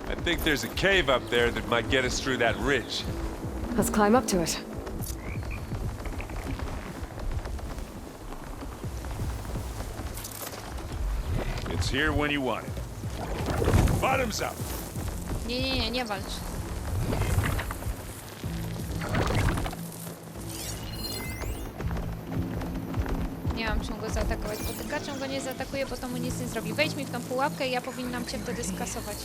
I think there's a cave up there that might get us through that ridge. Let's climb up to it. It's here when you want it. Bottoms up. Nie walcz. Nie mam czym go zaatakować. Potykaczem go nie zaatakuję, bo to mu nic nie zrobi. Wejdź mi w tą pułapkę i ja powinnam cię wtedy skasować.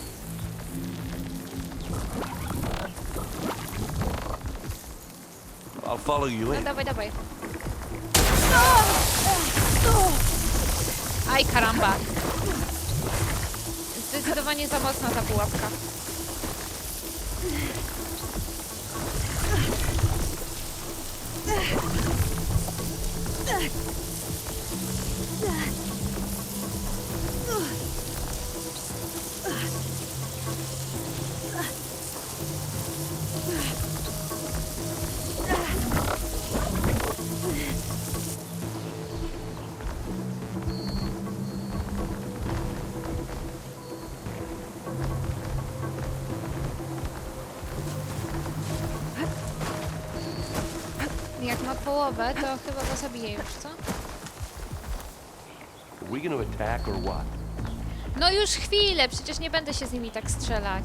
I'll follow you in. No dawaj. Aj, karamba. Zdecydowanie za mocna ta pułapka. Jak ma połowę, to chyba go zabije już, co? Are we gonna attack or what? No już chwilę, przecież nie będę się z nimi tak strzelać.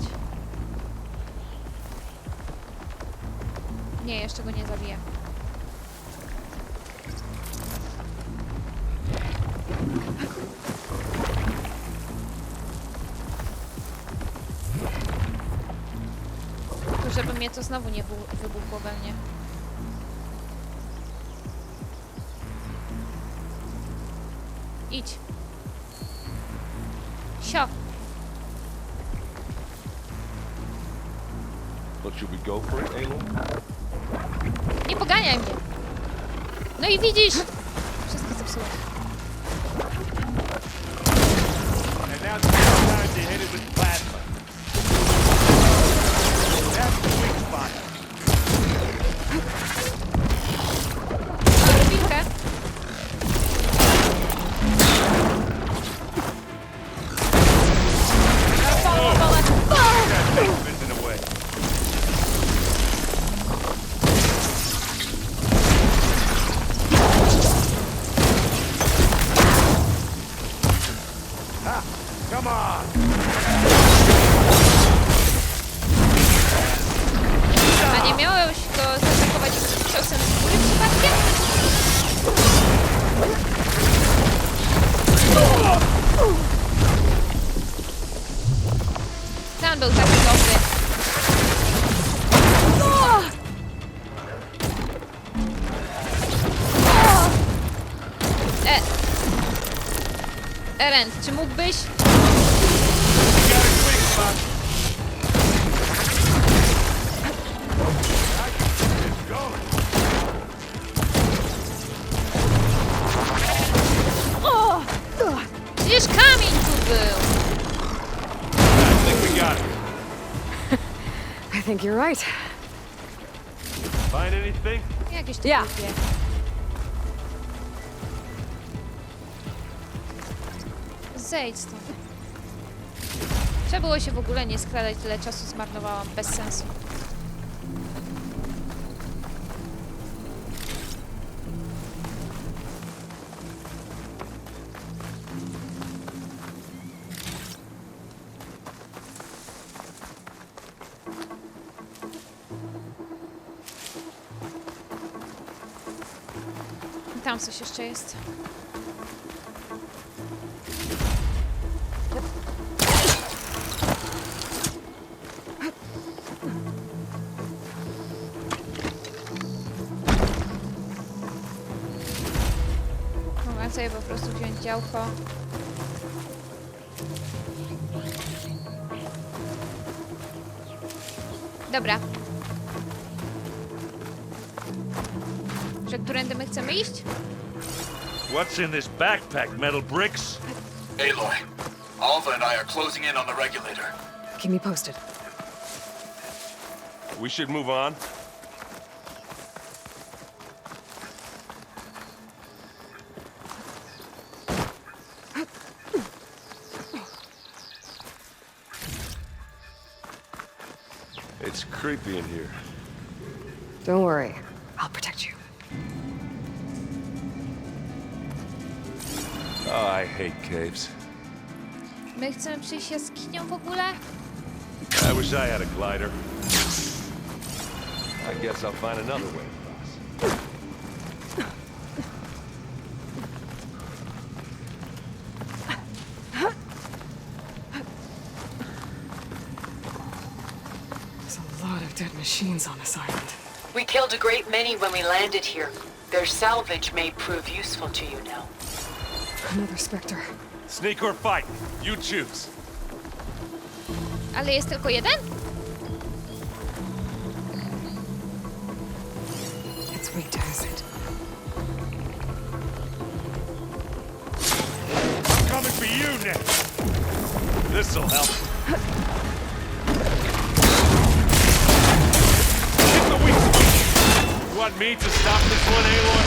Nie, jeszcze go nie zabiję. Tu, żeby mnie to znowu nie wybuchło we mnie. Idź. Sio. But should we go for it, Aloy? Nie poganiaj mnie. No i widzisz. Wszystko zepsułeś. And now's the time to hit it with plasma. That's the weak spot. Chwilkę. Come on! A nie miałeś go zaatakować ciosem z góry przypadkiem? Ten był taki dobry. Eren, czy mógłbyś? Przecież kamień tu był! I think you're right. Find anything? Jakieś tu Yeah. głupie. Zejdź stąd. Trzeba było się w ogóle nie skradać, tyle czasu zmarnowałam, bez sensu. I tam coś jeszcze jest. Mogę sobie po prostu wziąć działko. Dobra. Że którędy my chcemy iść? What's in this backpack, metal bricks? Aloy, Alva and I are closing in on the regulator. Keep me posted. We should move on. It's creepy in here. Don't worry. I'll protect you. Oh, I hate caves. My chcemy przyjść jaskinią w ogóle? I wish I had a glider. I guess I'll find another way across. There's a lot of dead machines on this island. We killed a great many when we landed here. Their salvage may prove useful to you now. Another Spectre. Sneak or fight, you choose. Ale jest tylko jeden? It's weak to acid. I'm coming for you next. This'll help. Hit the weak spot. You want me to stop this one, Aloy?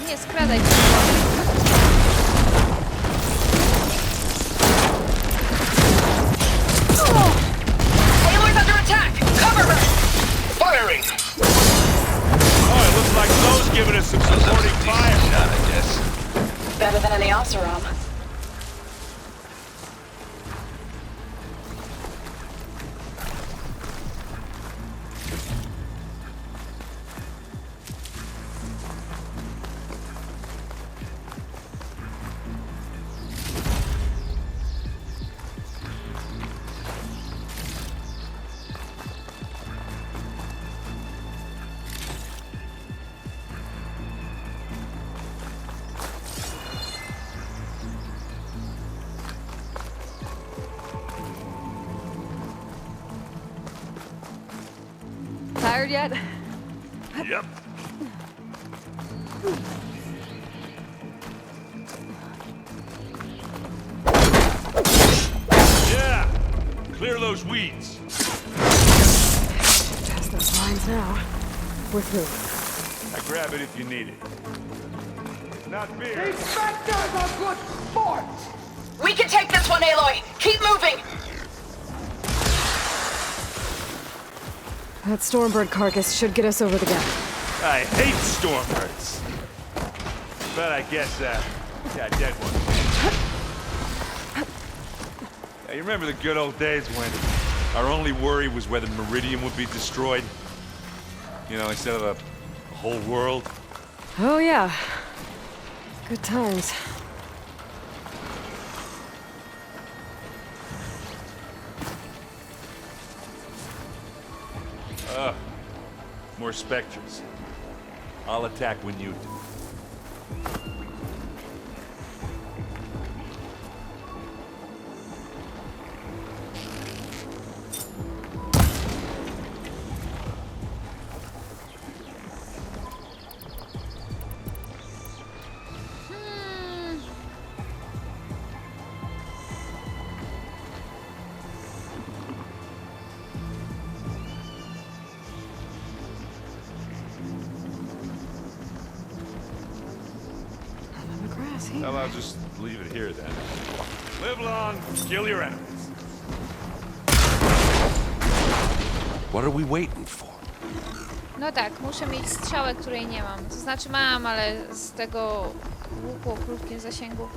Nie skradaj się. Aloy's under attack! Cover her! Firing! Oh, it looks like Zoe's giving us some supporting fire. Shot, I guess. Better than any Oseram. Tired yet? Yep. Yeah! Clear those weeds. Past those lines now. We're through. I grab it if you need it. Not beer. Inspectors are good sports! We can take this one, Aloy! Keep moving! That Stormbird carcass should get us over the gap. I hate Stormbirds. But I guess, yeah, dead one. Hey, you remember the good old days when our only worry was whether Meridian would be destroyed? You know, instead of a whole world? Oh, yeah. Good times. More specters. I'll attack when you do. Well, I'll just leave it here then. Live long, kill your enemies. What are we waiting for? No tak, muszę mieć strzałę, której nie mam. To znaczy mam, ale z tego łuku o krótkim zasięgu.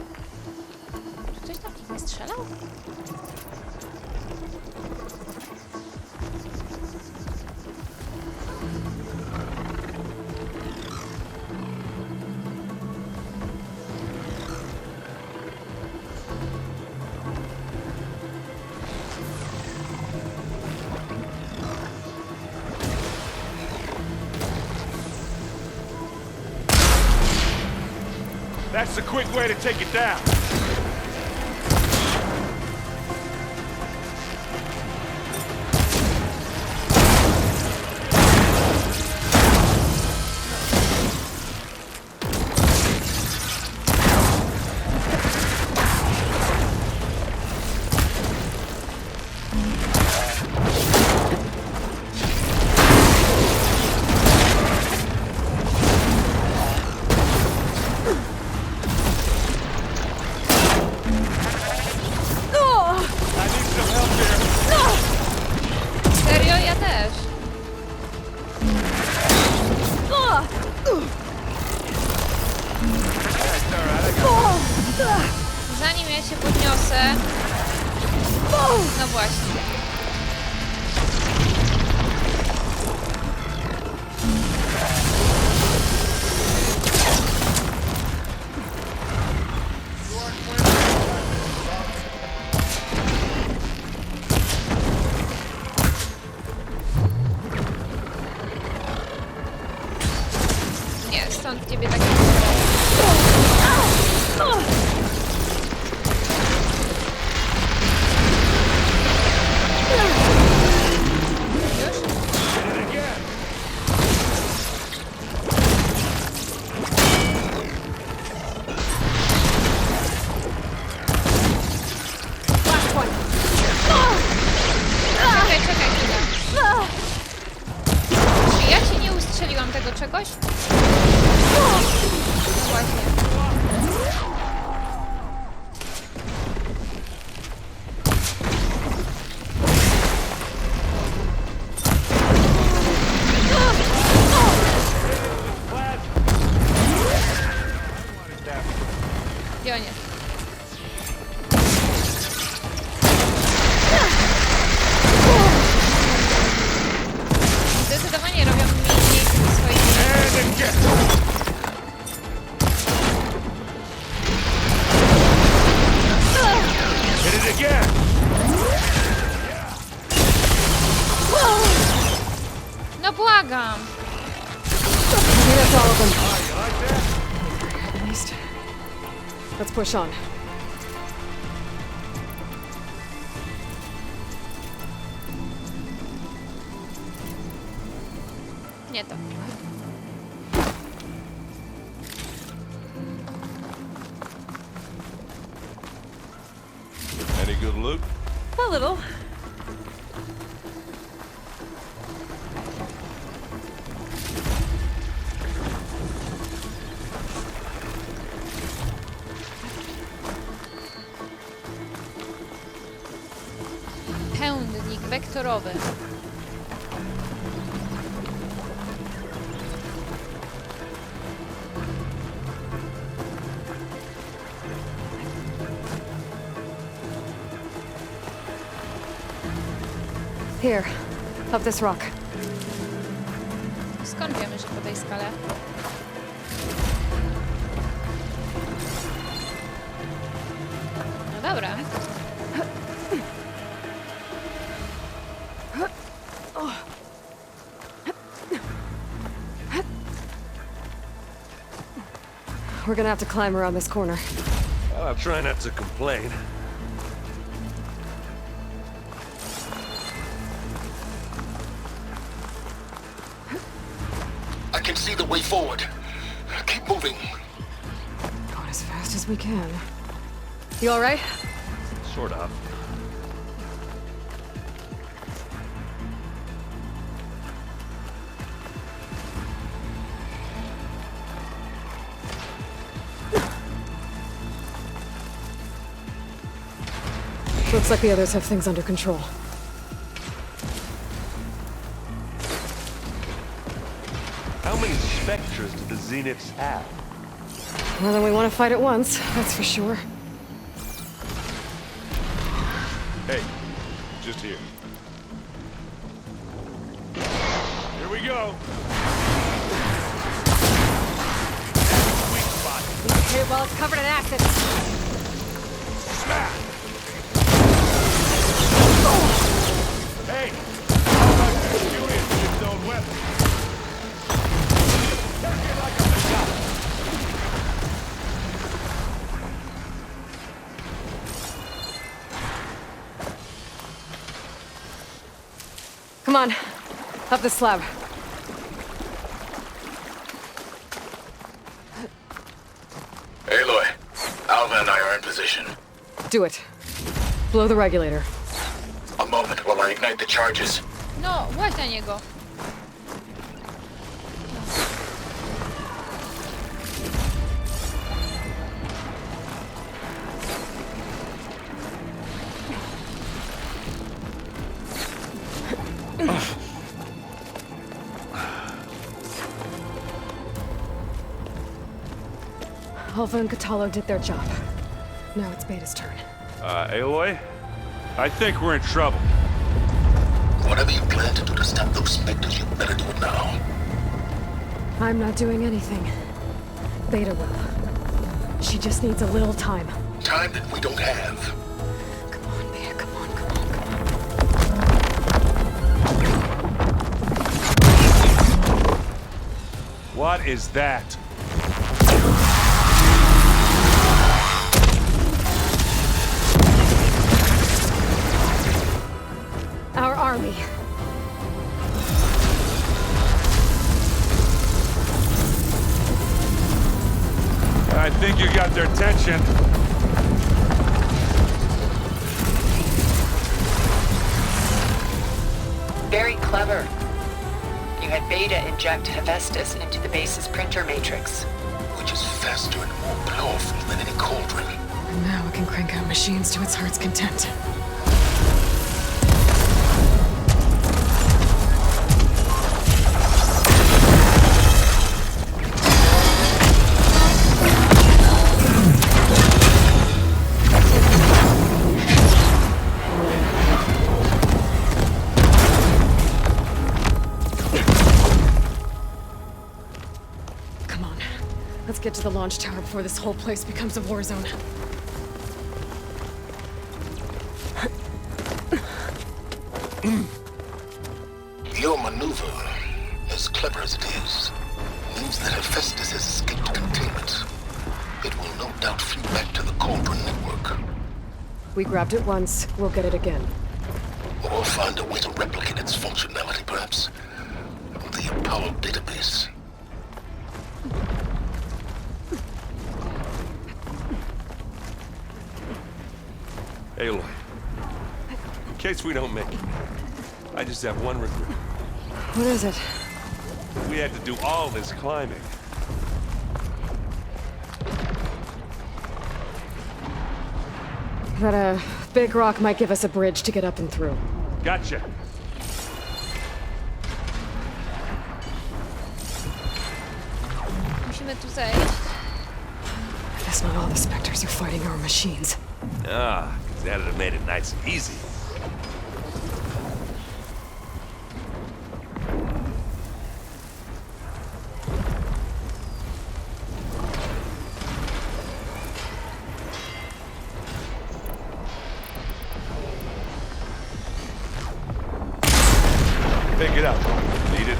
Czy ktoś tam nie strzelał? That's the quick way to take it down. ja się podniosę. No właśnie. Nie, stąd ciebie tak... Czekaj chwilę. Czy ja ci nie ustrzeliłam tego czegoś? No właśnie. Gdzie on jest? Zdecydowanie robią mniej swoich... No błagam! Maybe that's all of them. At least. Let's push on. Nie to. Any good loot? A little. Pędnik wektorowy. Here, up this rock. Skąd wiemy, że po tej skale? No dobra. We're gonna have to climb around this corner. Well, I'll try not to complain. I can see the way forward. Keep moving. Going as fast as we can. You all right? Sort of. Looks like the others have things under control. How many specters do the Zeniths have? More than we want to fight at once, that's for sure. Hey, just here. Here we go. Sweet spot. Hit it while it's covered in acid. Smash! Hey! How about you shoot it with its own weapon? Take it like a shot. Come on, up the slab. Aloy, Alva and I are in position. Do it. Blow the regulator. A moment while I ignite the charges. No, łaź na niego. Alva and Catalo did their job. Now it's Beta's turn. Aloy? I think we're in trouble. Whatever you plan to do to stop those specters, you better do it now. I'm not doing anything. Beta will. She just needs a little time. Time that we don't have. Come on, Beta, come on, come on. What is that? Our army. I think you got their attention. Very clever. You had Beta inject Hephaestus into the base's printer matrix. Which is faster and more powerful than any cauldron. And now it can crank out machines to its heart's content. Let's get to the launch tower before this whole place becomes a war zone. Your maneuver, as clever as it is, means that Hephaestus has escaped containment. It will no doubt flee back to the Cauldron network. We grabbed it once, we'll get it again. Or find a way to replicate its functionality, perhaps. The Apollo database. Aloy, in case we don't make it, I just have one regret. What is it? We had to do all this climbing. That big rock might give us a bridge to get up and through. Gotcha. Musimy tu zejść. That's not all the specters are fighting our machines. Ah, because that'd have made it nice and easy. Pick it up. Need it.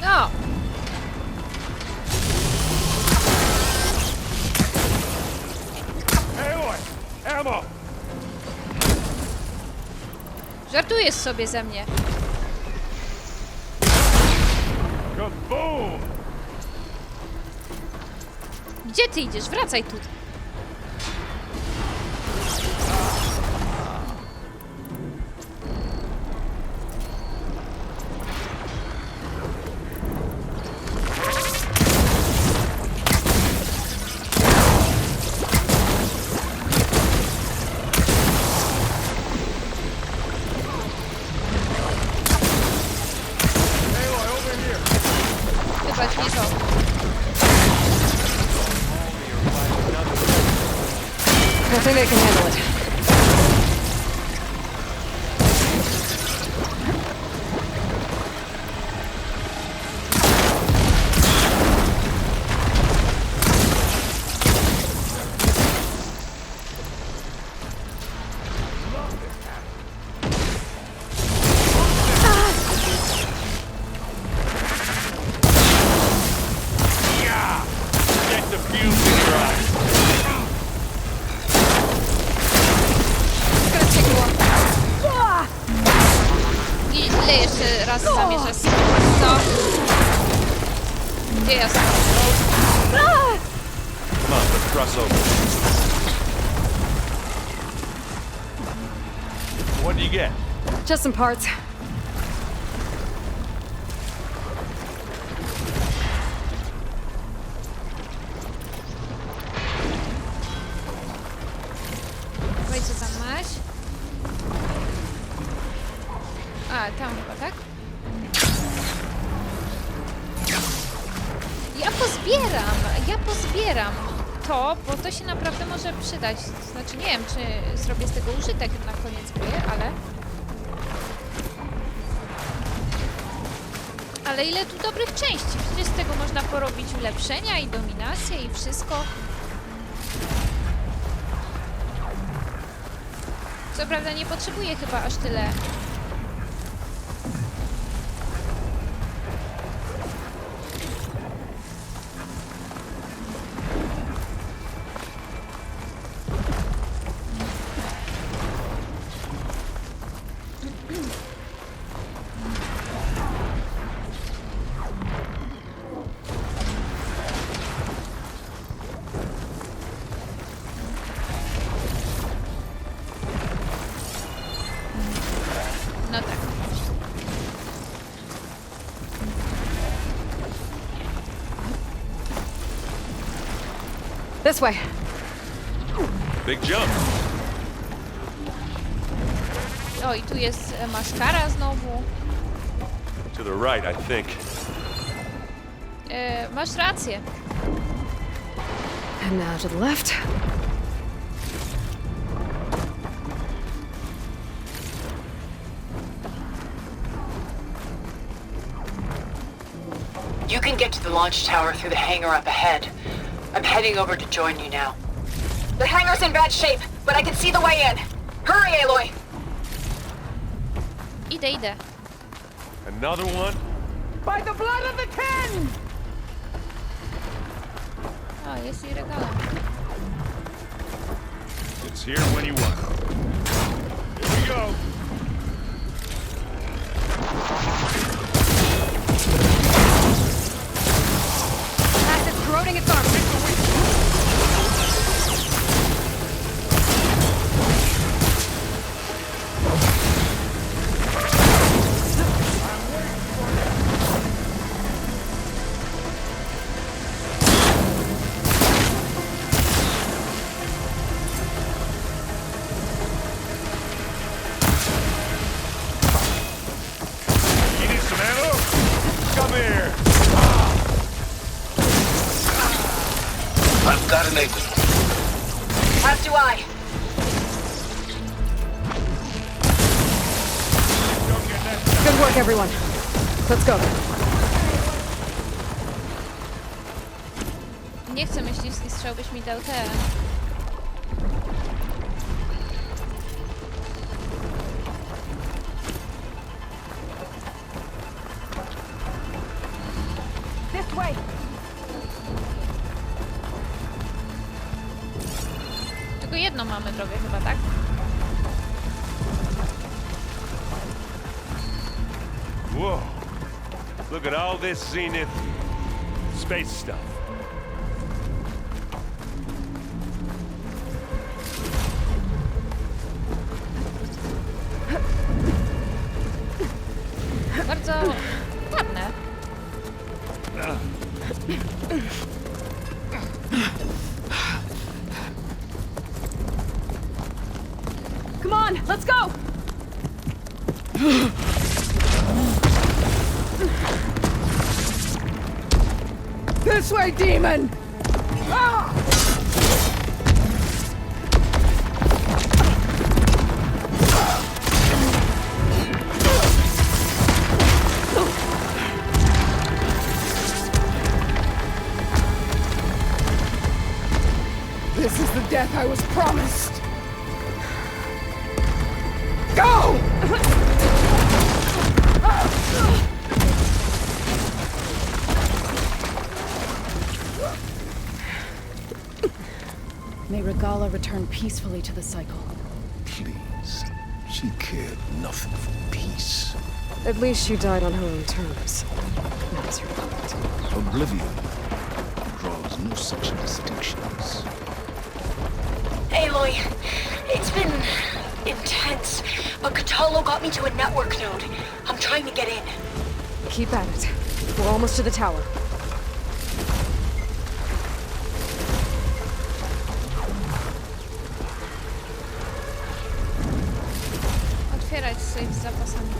No! Aloy! Ammo! Żartujesz sobie ze mnie. Kaboom! Gdzie ty idziesz? Wracaj tu. Wybacz mi to. I think they can handle it. Get the fumes in your eyes. It's gonna take a while. Ile jeszcze raz zamierzasz spróbować, co? Gdzie jest? Come on, let's cross over. What do you get? Just some parts. Ja pozbieram to, bo to się naprawdę może przydać. Znaczy nie wiem, czy zrobię z tego użytek na koniec gry, ale ile tu dobrych części. Przecież z tego można porobić ulepszenia i dominację i wszystko. Co prawda nie potrzebuję chyba aż tyle. No tak. This way. Big jump. O, i tu jest maszkara znowu. To the right, I think. Masz rację. And now to the left. You can get to the launch tower through the hangar up ahead. I'm heading over to join you now. The hangar's in bad shape, but I can see the way in. Hurry, Aloy! Idę. Another one? By the blood of the kin! O, jest i Regalla. It's here when you want. Here we go. It's corroding its arms. You need some ammo? Come here. I've got an angle. As do I. Good work, everyone. Let's go. Nie chcę myśliwski strzał, byś mi dał te. This way! Tylko jedną mamy drogę chyba, tak? Whoa. Look at all this Zenith space stuff. Bardzo ładne. Come on, let's go! This way, demon! This is the death I was promised. Go! May Regalla return peacefully to the cycle. Please. She cared nothing for peace. At least she died on her own terms. That was her point. Oblivion draws no such distinctions. Aloy, it's been intense, but Cthulhu got me to a network node. I'm trying to get in. Keep at it. We're almost to the tower. Otwierać safe z zapasami.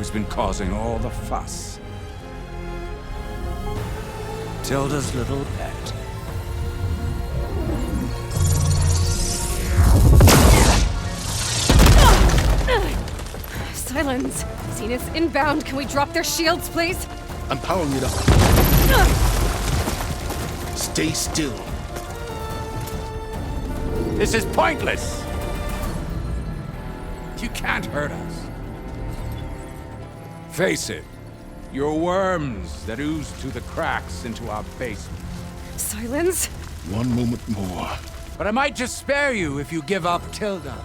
who's been causing all the fuss. Tilda's little pet. Silence! Zenith inbound. Can we drop their shields, please? I'm powering it up. Stay still. This is pointless! You can't hurt us. Face it, you're worms that ooze through the cracks into our basement. Silence? One moment more. But I might just spare you if you give up Tilda.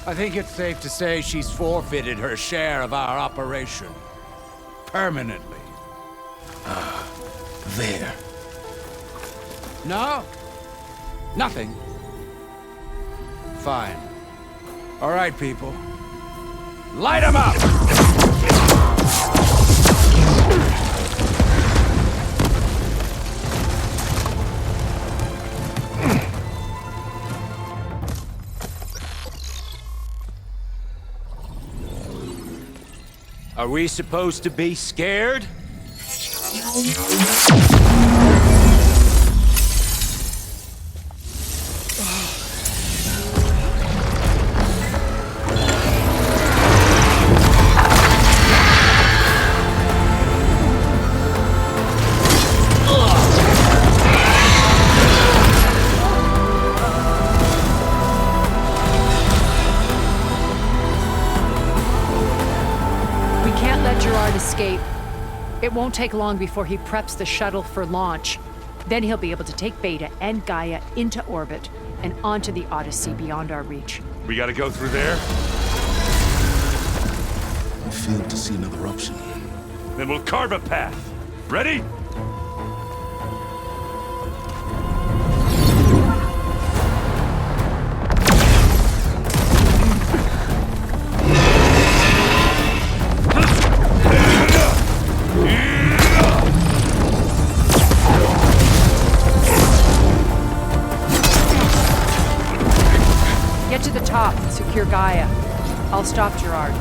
I think it's safe to say she's forfeited her share of our operation. Permanently. There. No? Nothing? Fine. All right, people. Light 'em up! Are we supposed to be scared? Escape. It won't take long before he preps the shuttle for launch. Then he'll be able to take Beta and Gaia into orbit and onto the Odyssey beyond our reach. We gotta go through there? I failed to see another option. Then we'll carve a path. Ready? Get to the top and secure Gaia. I'll stop Gerard.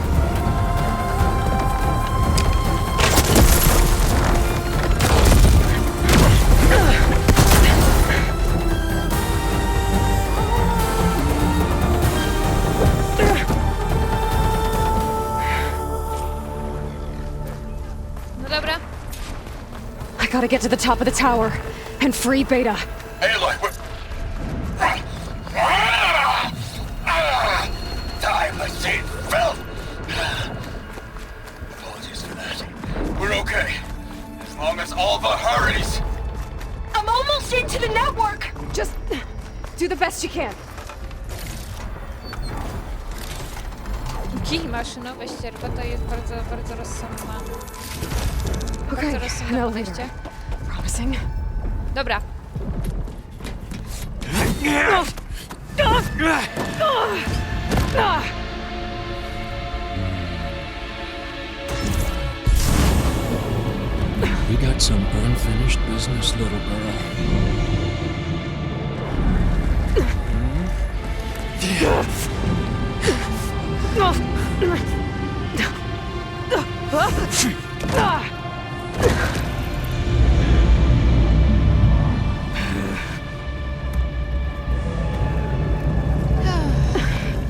No dobra. I gotta get to the top of the tower and free Beta. Aloy, we're... Time machine filled! Apologies for that. We're okay. As long as Alva hurries. I'm almost into the network! Just do the best you can. Kij maszynowe ścierwo to jest bardzo, bardzo rozsądna. Okay, Bardzo rozsądne an podejście. elevator. Promising. Dobra. We got some unfinished business, little girl.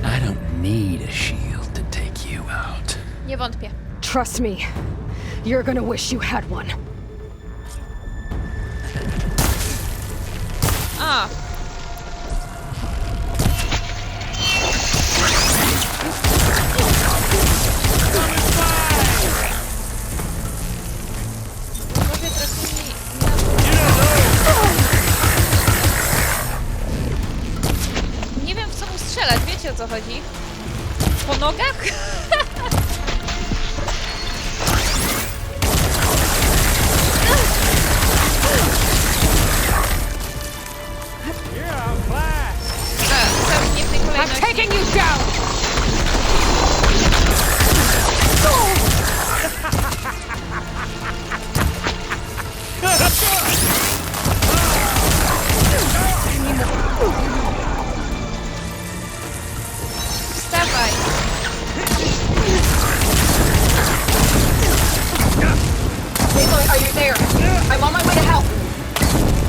I don't need a shield to take you out. Nie wątpię. Trust me. You're gonna wish you had one. A. Może trochę mi... Nie wiem, w co mu strzelać, wiecie o co chodzi? Po nogach? I'm taking you down! Wstawaj!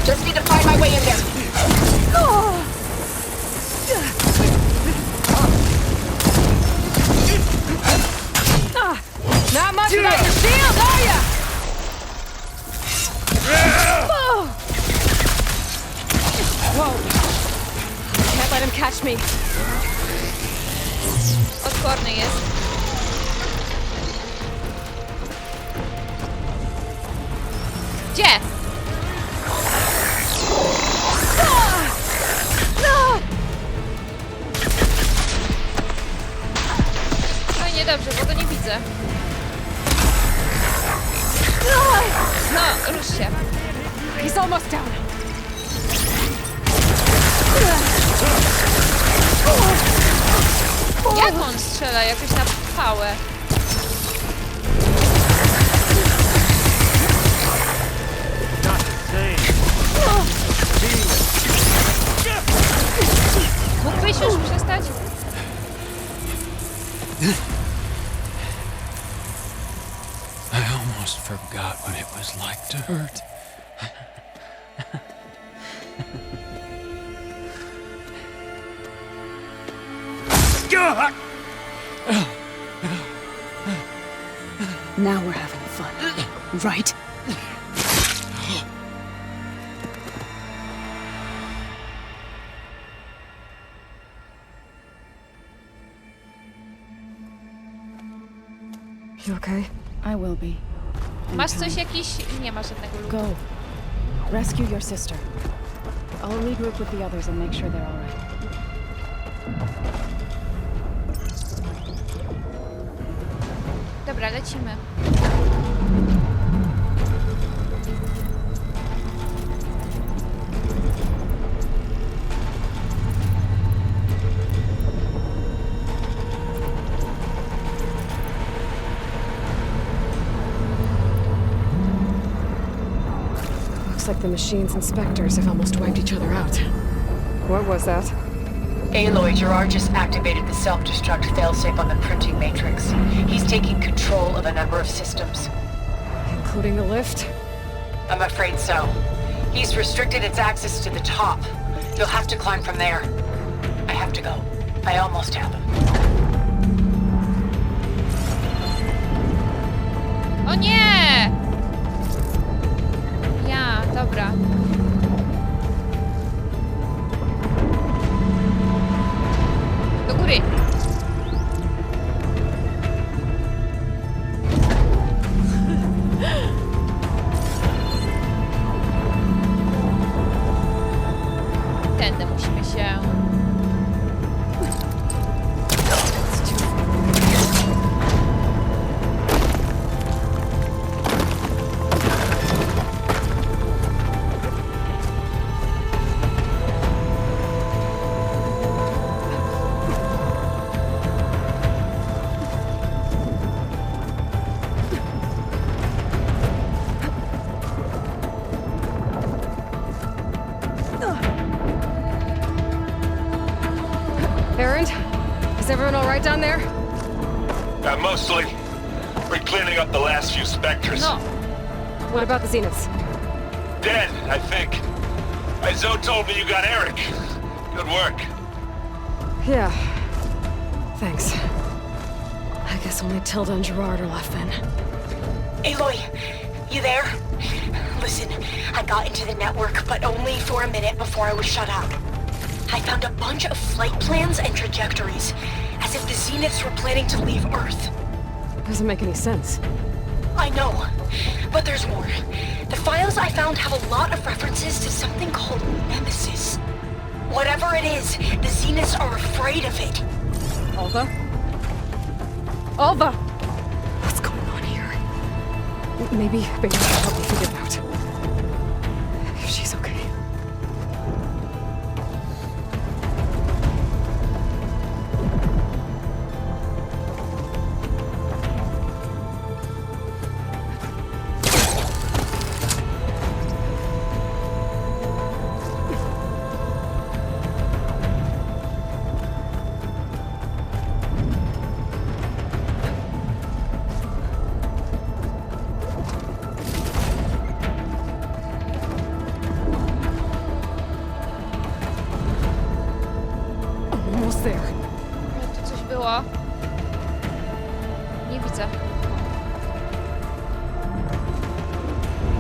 Just need to find my way in there. Not much about your shield, are ya? Whoa. Can't let him catch me. Odporny jest. Gdzie? No i niedobrze, bo go nie widzę. No, rusz się. He's almost down. Jak on strzela? Jakoś na pałę. Mógłbyś już przestać? I almost forgot what it was like to hurt. Now we're having fun, right? You okay? I will be. Masz coś jakiś... Nie ma żadnego ludu. Go. Rescue your sister. I'll regroup with the others and make sure they're all right. Dobra, lecimy. Looks like the machine's inspectors have almost wiped each other out. What was that? Aloy, Gerard just activated the self-destruct failsafe on the printing matrix. He's taking control of a number of systems. Including the lift? I'm afraid so. He's restricted its access to the top. You'll have to climb from there. I have to go. I almost have him. O nie! Ja, dobra. Do góry. Tędy musimy się... Is everyone all right down there? Mostly. We're cleaning up the last few specters. No. What about the Zeniths? Dead, I think. Zoe told me you got Eric. Good work. Yeah. Thanks. I guess only Tilda and Gerard are left then. Aloy, you there? Listen, I got into the network, but only for a minute before I was shut out. I found a bunch of flight plans and trajectories, as if the Zeniths were planning to leave Earth. Doesn't make any sense. I know, but there's more. The files I found have a lot of references to something called Nemesis. Whatever it is, the Zeniths are afraid of it. Alva? Alva! What's going on here? Maybe Bailey can help me figure it out. If she's okay. there. Tu coś było. Nie widzę.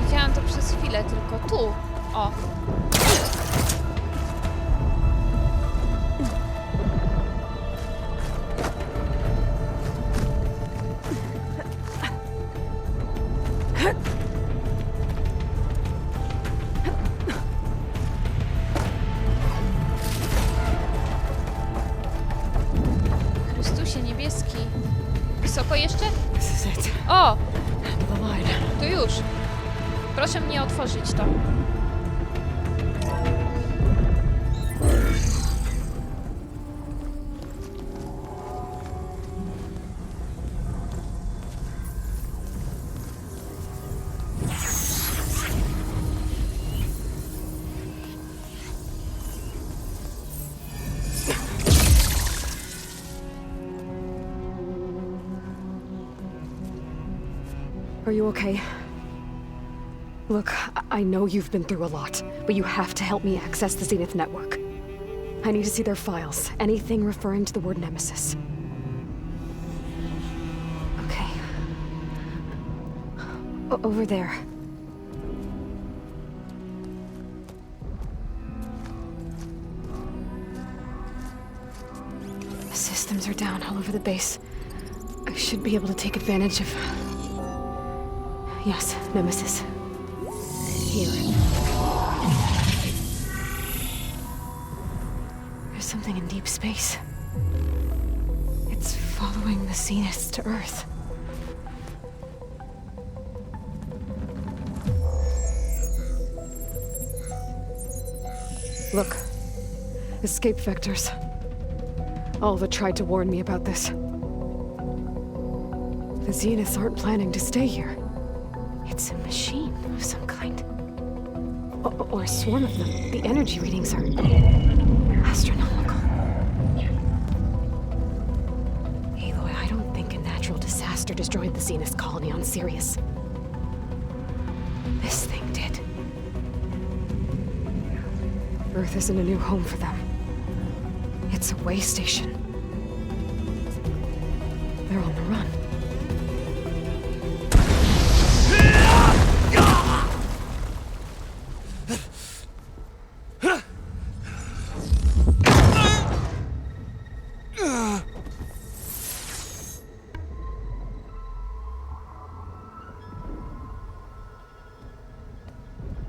Widziałam to przez chwilę, tylko tu. O. Chrystusie niebieski. Wysoko jeszcze? O! To już. Proszę mnie otworzyć to. Are you okay? Look, I know you've been through a lot, but you have to help me access the Zenith network. I need to see their files, anything referring to the word Nemesis. Okay. Over there. The systems are down all over the base. I should be able to take advantage of... Yes, Nemesis. Here. There's something in deep space. It's following the Zeniths to Earth. Look. Escape vectors. Alva tried to warn me about this. The Zeniths aren't planning to stay here. It's a machine of some kind. Or a swarm of them. The energy readings are astronomical. Aloy, I don't think a natural disaster destroyed the Zenith colony on Sirius. This thing did. Earth isn't a new home for them. It's a way station. They're on the run.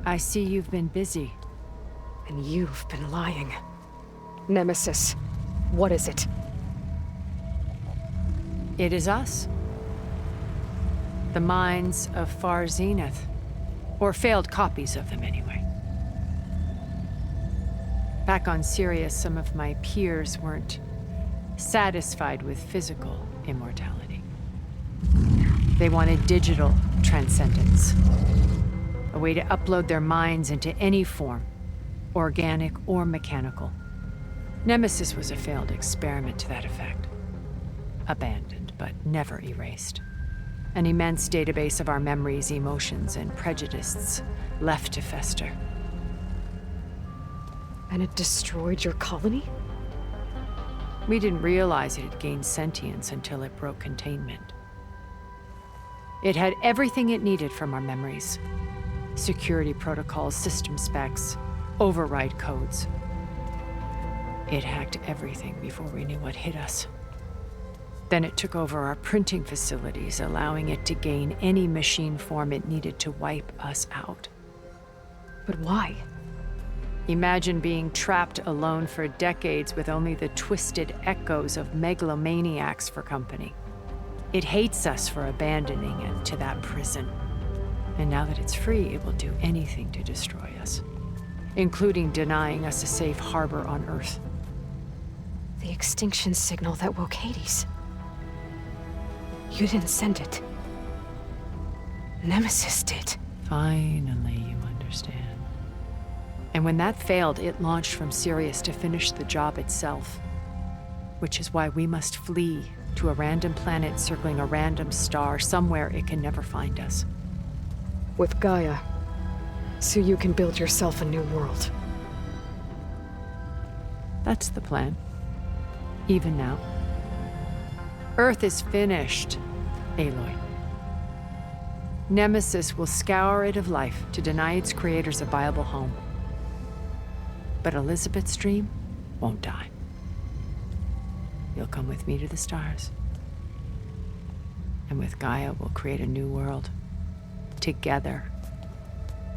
I see you've been busy. And you've been lying. Nemesis, what is it? It is us. The minds of Far Zenith. Or failed copies of them, anyway. Back on Sirius, some of my peers weren't satisfied with physical immortality. They wanted digital transcendence. A way to upload their minds into any form, organic or mechanical. Nemesis was a failed experiment to that effect. Abandoned, but never erased. An immense database of our memories, emotions, and prejudices left to fester. And it destroyed your colony? We didn't realize it had gained sentience until it broke containment. It had everything it needed from our memories. Security protocols, system specs, override codes. It hacked everything before we knew what hit us. Then it took over our printing facilities, allowing it to gain any machine form it needed to wipe us out. But why? Imagine being trapped alone for decades with only the twisted echoes of megalomaniacs for company. It hates us for abandoning it to that prison. And now that it's free, it will do anything to destroy us, including denying us a safe harbor on Earth. The extinction signal that woke Hades. You didn't send it. Nemesis did. Finally, you understand. And when that failed, it launched from Sirius to finish the job itself. Which is why we must flee to a random planet circling a random star, somewhere it can never find us. With Gaia, so you can build yourself a new world. That's the plan. Even now. Earth is finished, Aloy. Nemesis will scour it of life to deny its creators a viable home. But Elizabeth's dream won't die. You'll come with me to the stars. And with Gaia, we'll create a new world. Together.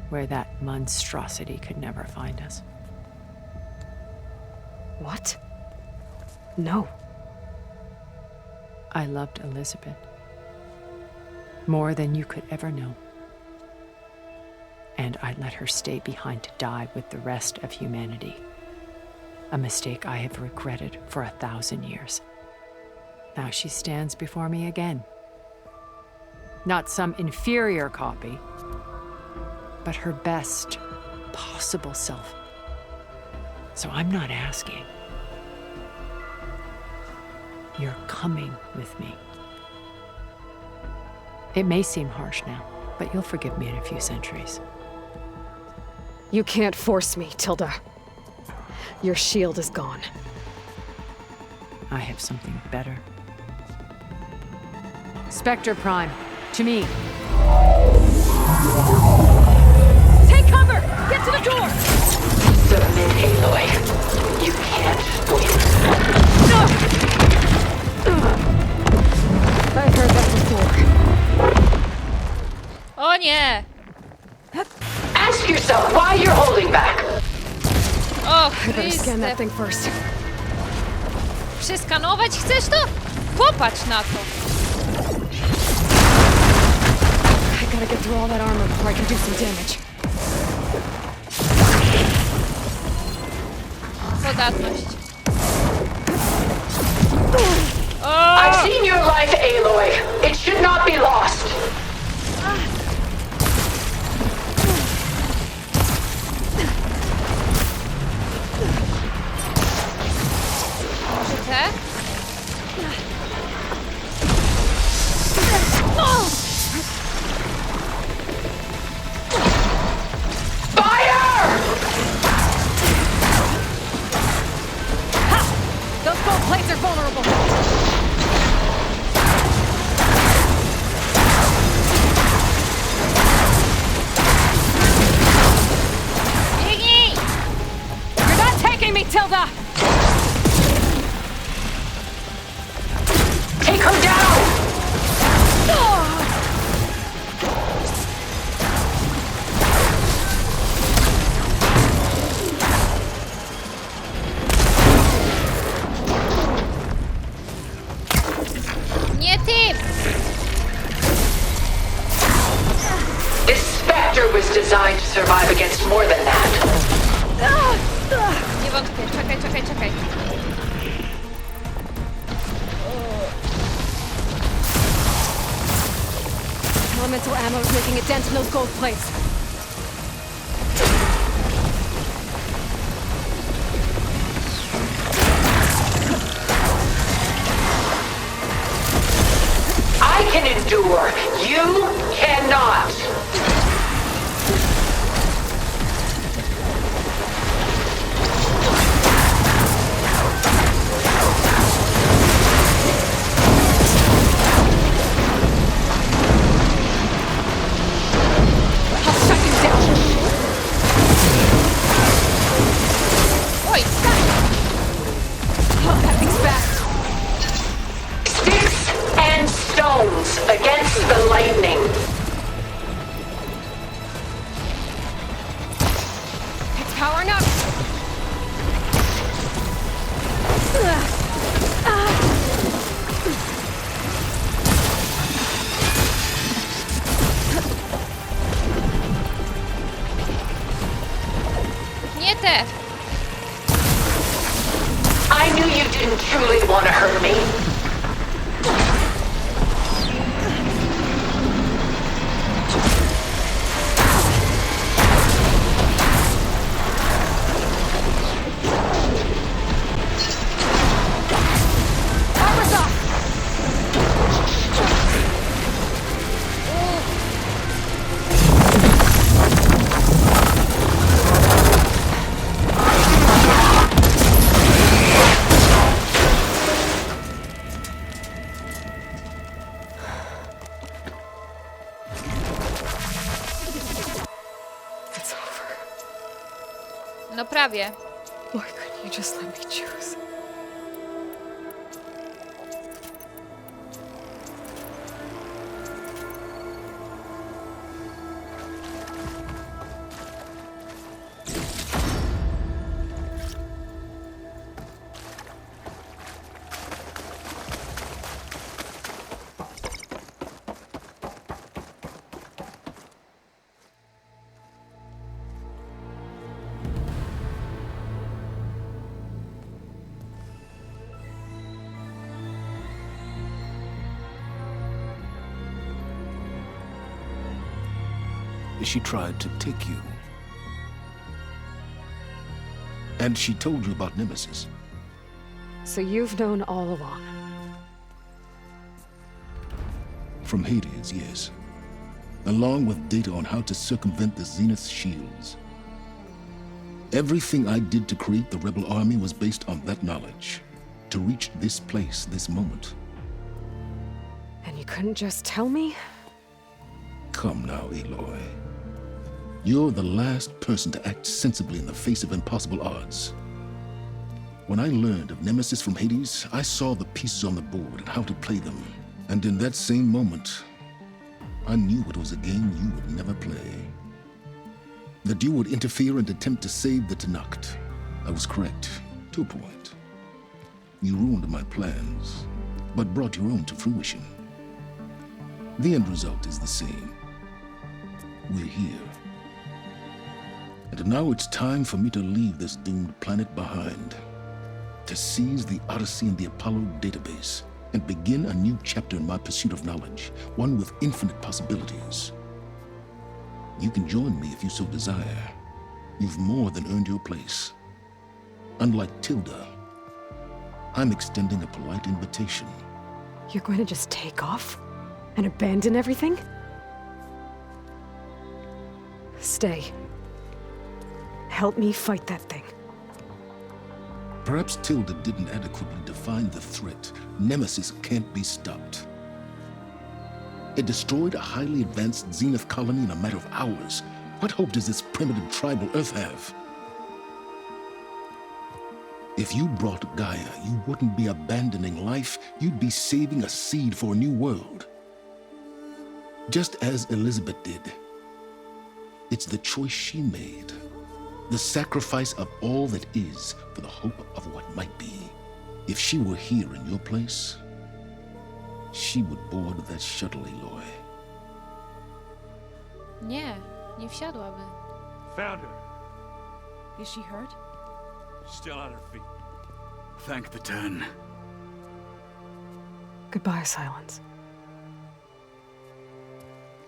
Where that monstrosity could never find us. What? No. I loved Elizabeth. More than you could ever know. And I let her stay behind to die with the rest of humanity. A mistake I have regretted for 1,000 years. Now she stands before me again. Not some inferior copy, but her best possible self. So I'm not asking. You're coming with me. It may seem harsh now, but you'll forgive me in a few centuries. You can't force me, Tilda. Your shield is gone. I have something better. Spectre Prime, to me. Take cover! Get to the door! Submit, Aloy. You can't win. I've heard that before. O nie! Ask yourself why you're holding back. O, I better scan that Chryste. thing first. Przeskanować chcesz to? Popatrz na to. I gotta get through all that armor before I can do some damage. Podatność. I've seen your life, Aloy. It should not be lost. Może te? Those gold plates are vulnerable. Biegnij! You're not taking me, Tilda! Take her down! Nie ty! This Spectre was designed to survive against more than that. Nie wątpię. Czekaj. Elemental ammo is making a dent in those gold plates. I can endure. You cannot. I'll shut you down. Oj! Oh, that thing's fast. Sticks and stones against the lightning. It's powering up. Nie te! I knew you didn't truly want to hurt me. Armor's off. No prawie. Why couldn't you just let me choose? She tried to take you. And she told you about Nemesis. So you've known all along. From Hades, yes. Along with data on how to circumvent the Zenith shields. Everything I did to create the rebel army was based on that knowledge. To reach this place, this moment. And you couldn't just tell me? Come now, Aloy. You're the last person to act sensibly in the face of impossible odds. When I learned of Nemesis from Hades, I saw the pieces on the board and how to play them. And in that same moment, I knew it was a game you would never play. That you would interfere and attempt to save the Tenakth. I was correct, to a point. You ruined my plans, but brought your own to fruition. The end result is the same. We're here. And now it's time for me to leave this doomed planet behind. To seize the Odyssey and the Apollo database, and begin a new chapter in my pursuit of knowledge, one with infinite possibilities. You can join me if you so desire. You've more than earned your place. Unlike Tildy, I'm extending a polite invitation. You're going to just take off? And abandon everything? Stay. Help me fight that thing. Perhaps Tildy didn't adequately define the threat. Nemesis can't be stopped. It destroyed a highly advanced Zenith colony in a matter of hours. What hope does this primitive tribal Earth have? If you brought Gaia, you wouldn't be abandoning life, you'd be saving a seed for a new world. Just as Elizabeth did. It's the choice she made. The sacrifice of all that is for the hope of what might be. If she were here in your place, she would board that shuttle, Aloy. Nie, nie wsiadłaby. Found her. Is she hurt? Still on her feet. Thank the Ten. Goodbye, Silence.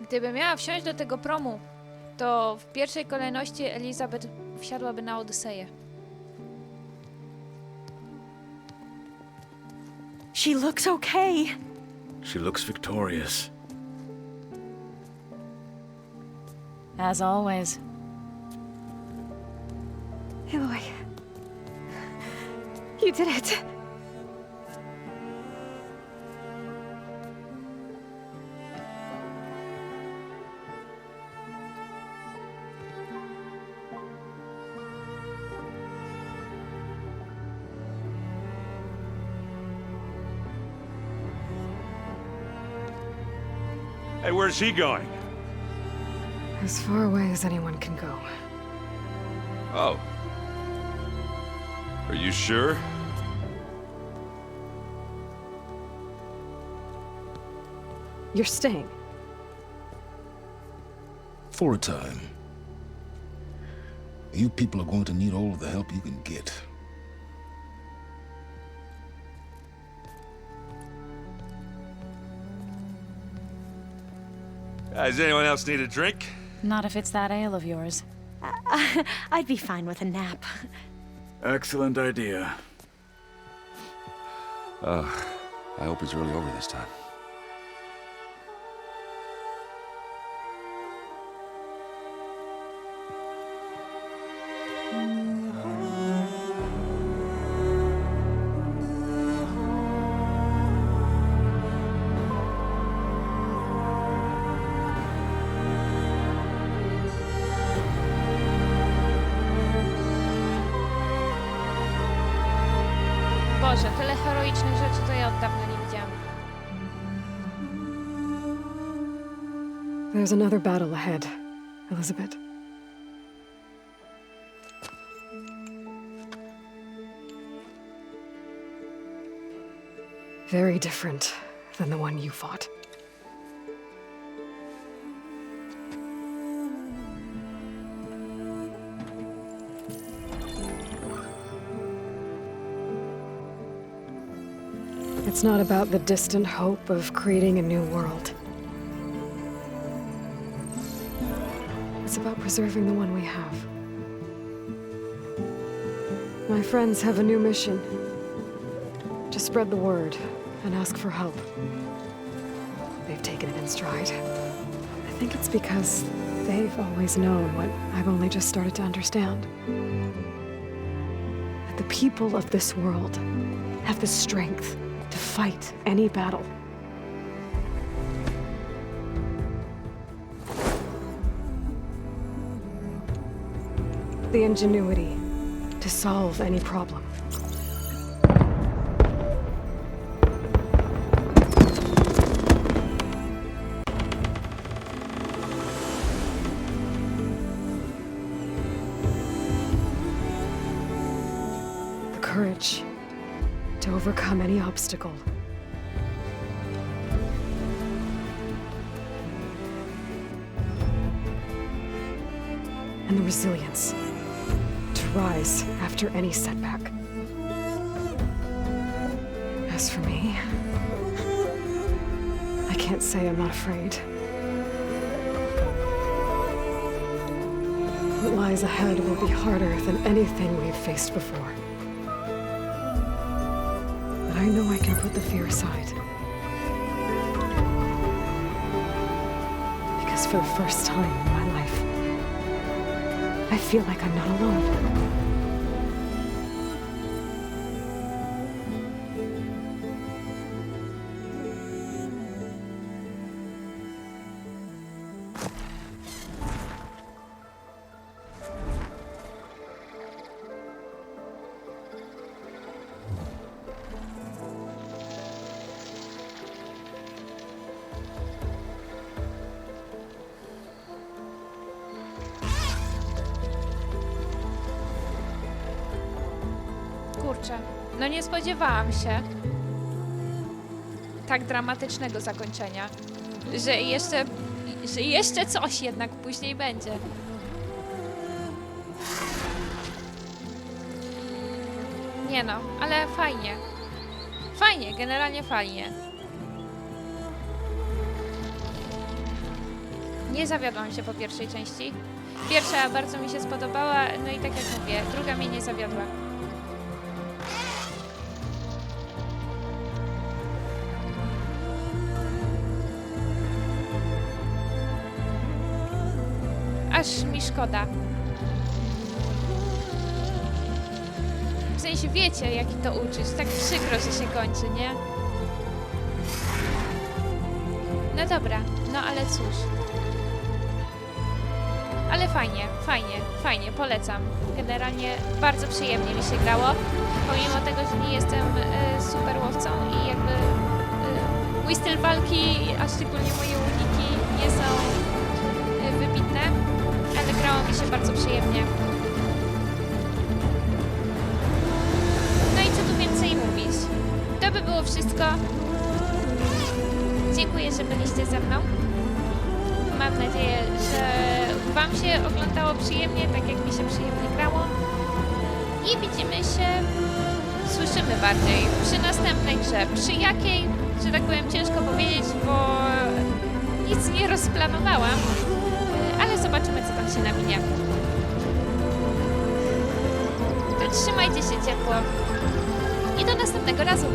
Gdyby miała wsiąść do tego promu, to w pierwszej kolejności Elizabeth wsiadłaby na Odyseję. She looks okay. She looks victorious. As always. Aloy. You did it. Hey, where's he going? As far away as anyone can go. Oh. Are you sure? You're staying. For a time. You people are going to need all of the help you can get. Does anyone else need a drink? Not if it's that ale of yours. I'd be fine with a nap. Excellent idea. I hope it's really over this time. Boże, tyle heroicznych rzeczy to ja od dawna nie widziałam. There's another battle ahead, Elizabeth. Very different than the one you fought. It's not about the distant hope of creating a new world. It's about preserving the one we have. My friends have a new mission. To spread the word and ask for help. They've taken it in stride. I think it's because they've always known what I've only just started to understand. That the people of this world have the strength to fight any battle. The ingenuity to solve any problem. The courage to overcome any obstacle. And the resilience to rise after any setback. As for me, I can't say I'm not afraid. What lies ahead will be harder than anything we've faced before. But I know I can put the fear aside. Because for the first time in my life, I feel like I'm not alone. Kurczę, no nie spodziewałam się tak dramatycznego zakończenia, że jeszcze coś jednak później będzie. Nie no, ale fajnie. Fajnie, generalnie fajnie. Nie zawiodłam się po pierwszej części. Pierwsza bardzo mi się spodobała, no i tak jak mówię, druga mnie nie zawiodła. Aż mi szkoda. W sensie wiecie, jak to uczyć. Tak przykro, że się kończy, nie? No dobra, no ale cóż. Ale fajnie, fajnie, fajnie, polecam. Generalnie bardzo przyjemnie mi się grało. Pomimo tego, że nie jestem super łowcą i jakby mój styl walki, a szczególnie moje uniki nie są wybitne, ale grało mi się bardzo przyjemnie. No i co tu więcej mówić? To by było wszystko. Dziękuję, że byliście ze mną. Mam nadzieję, że wam się oglądało przyjemnie, tak jak mi się przyjemnie grało. I widzimy się, słyszymy bardziej przy następnej grze. Przy jakiej, że tak powiem, ciężko powiedzieć, bo nic nie rozplanowałam. Ale zobaczymy, co tam się nawinie. To trzymajcie się ciepło i do następnego razu.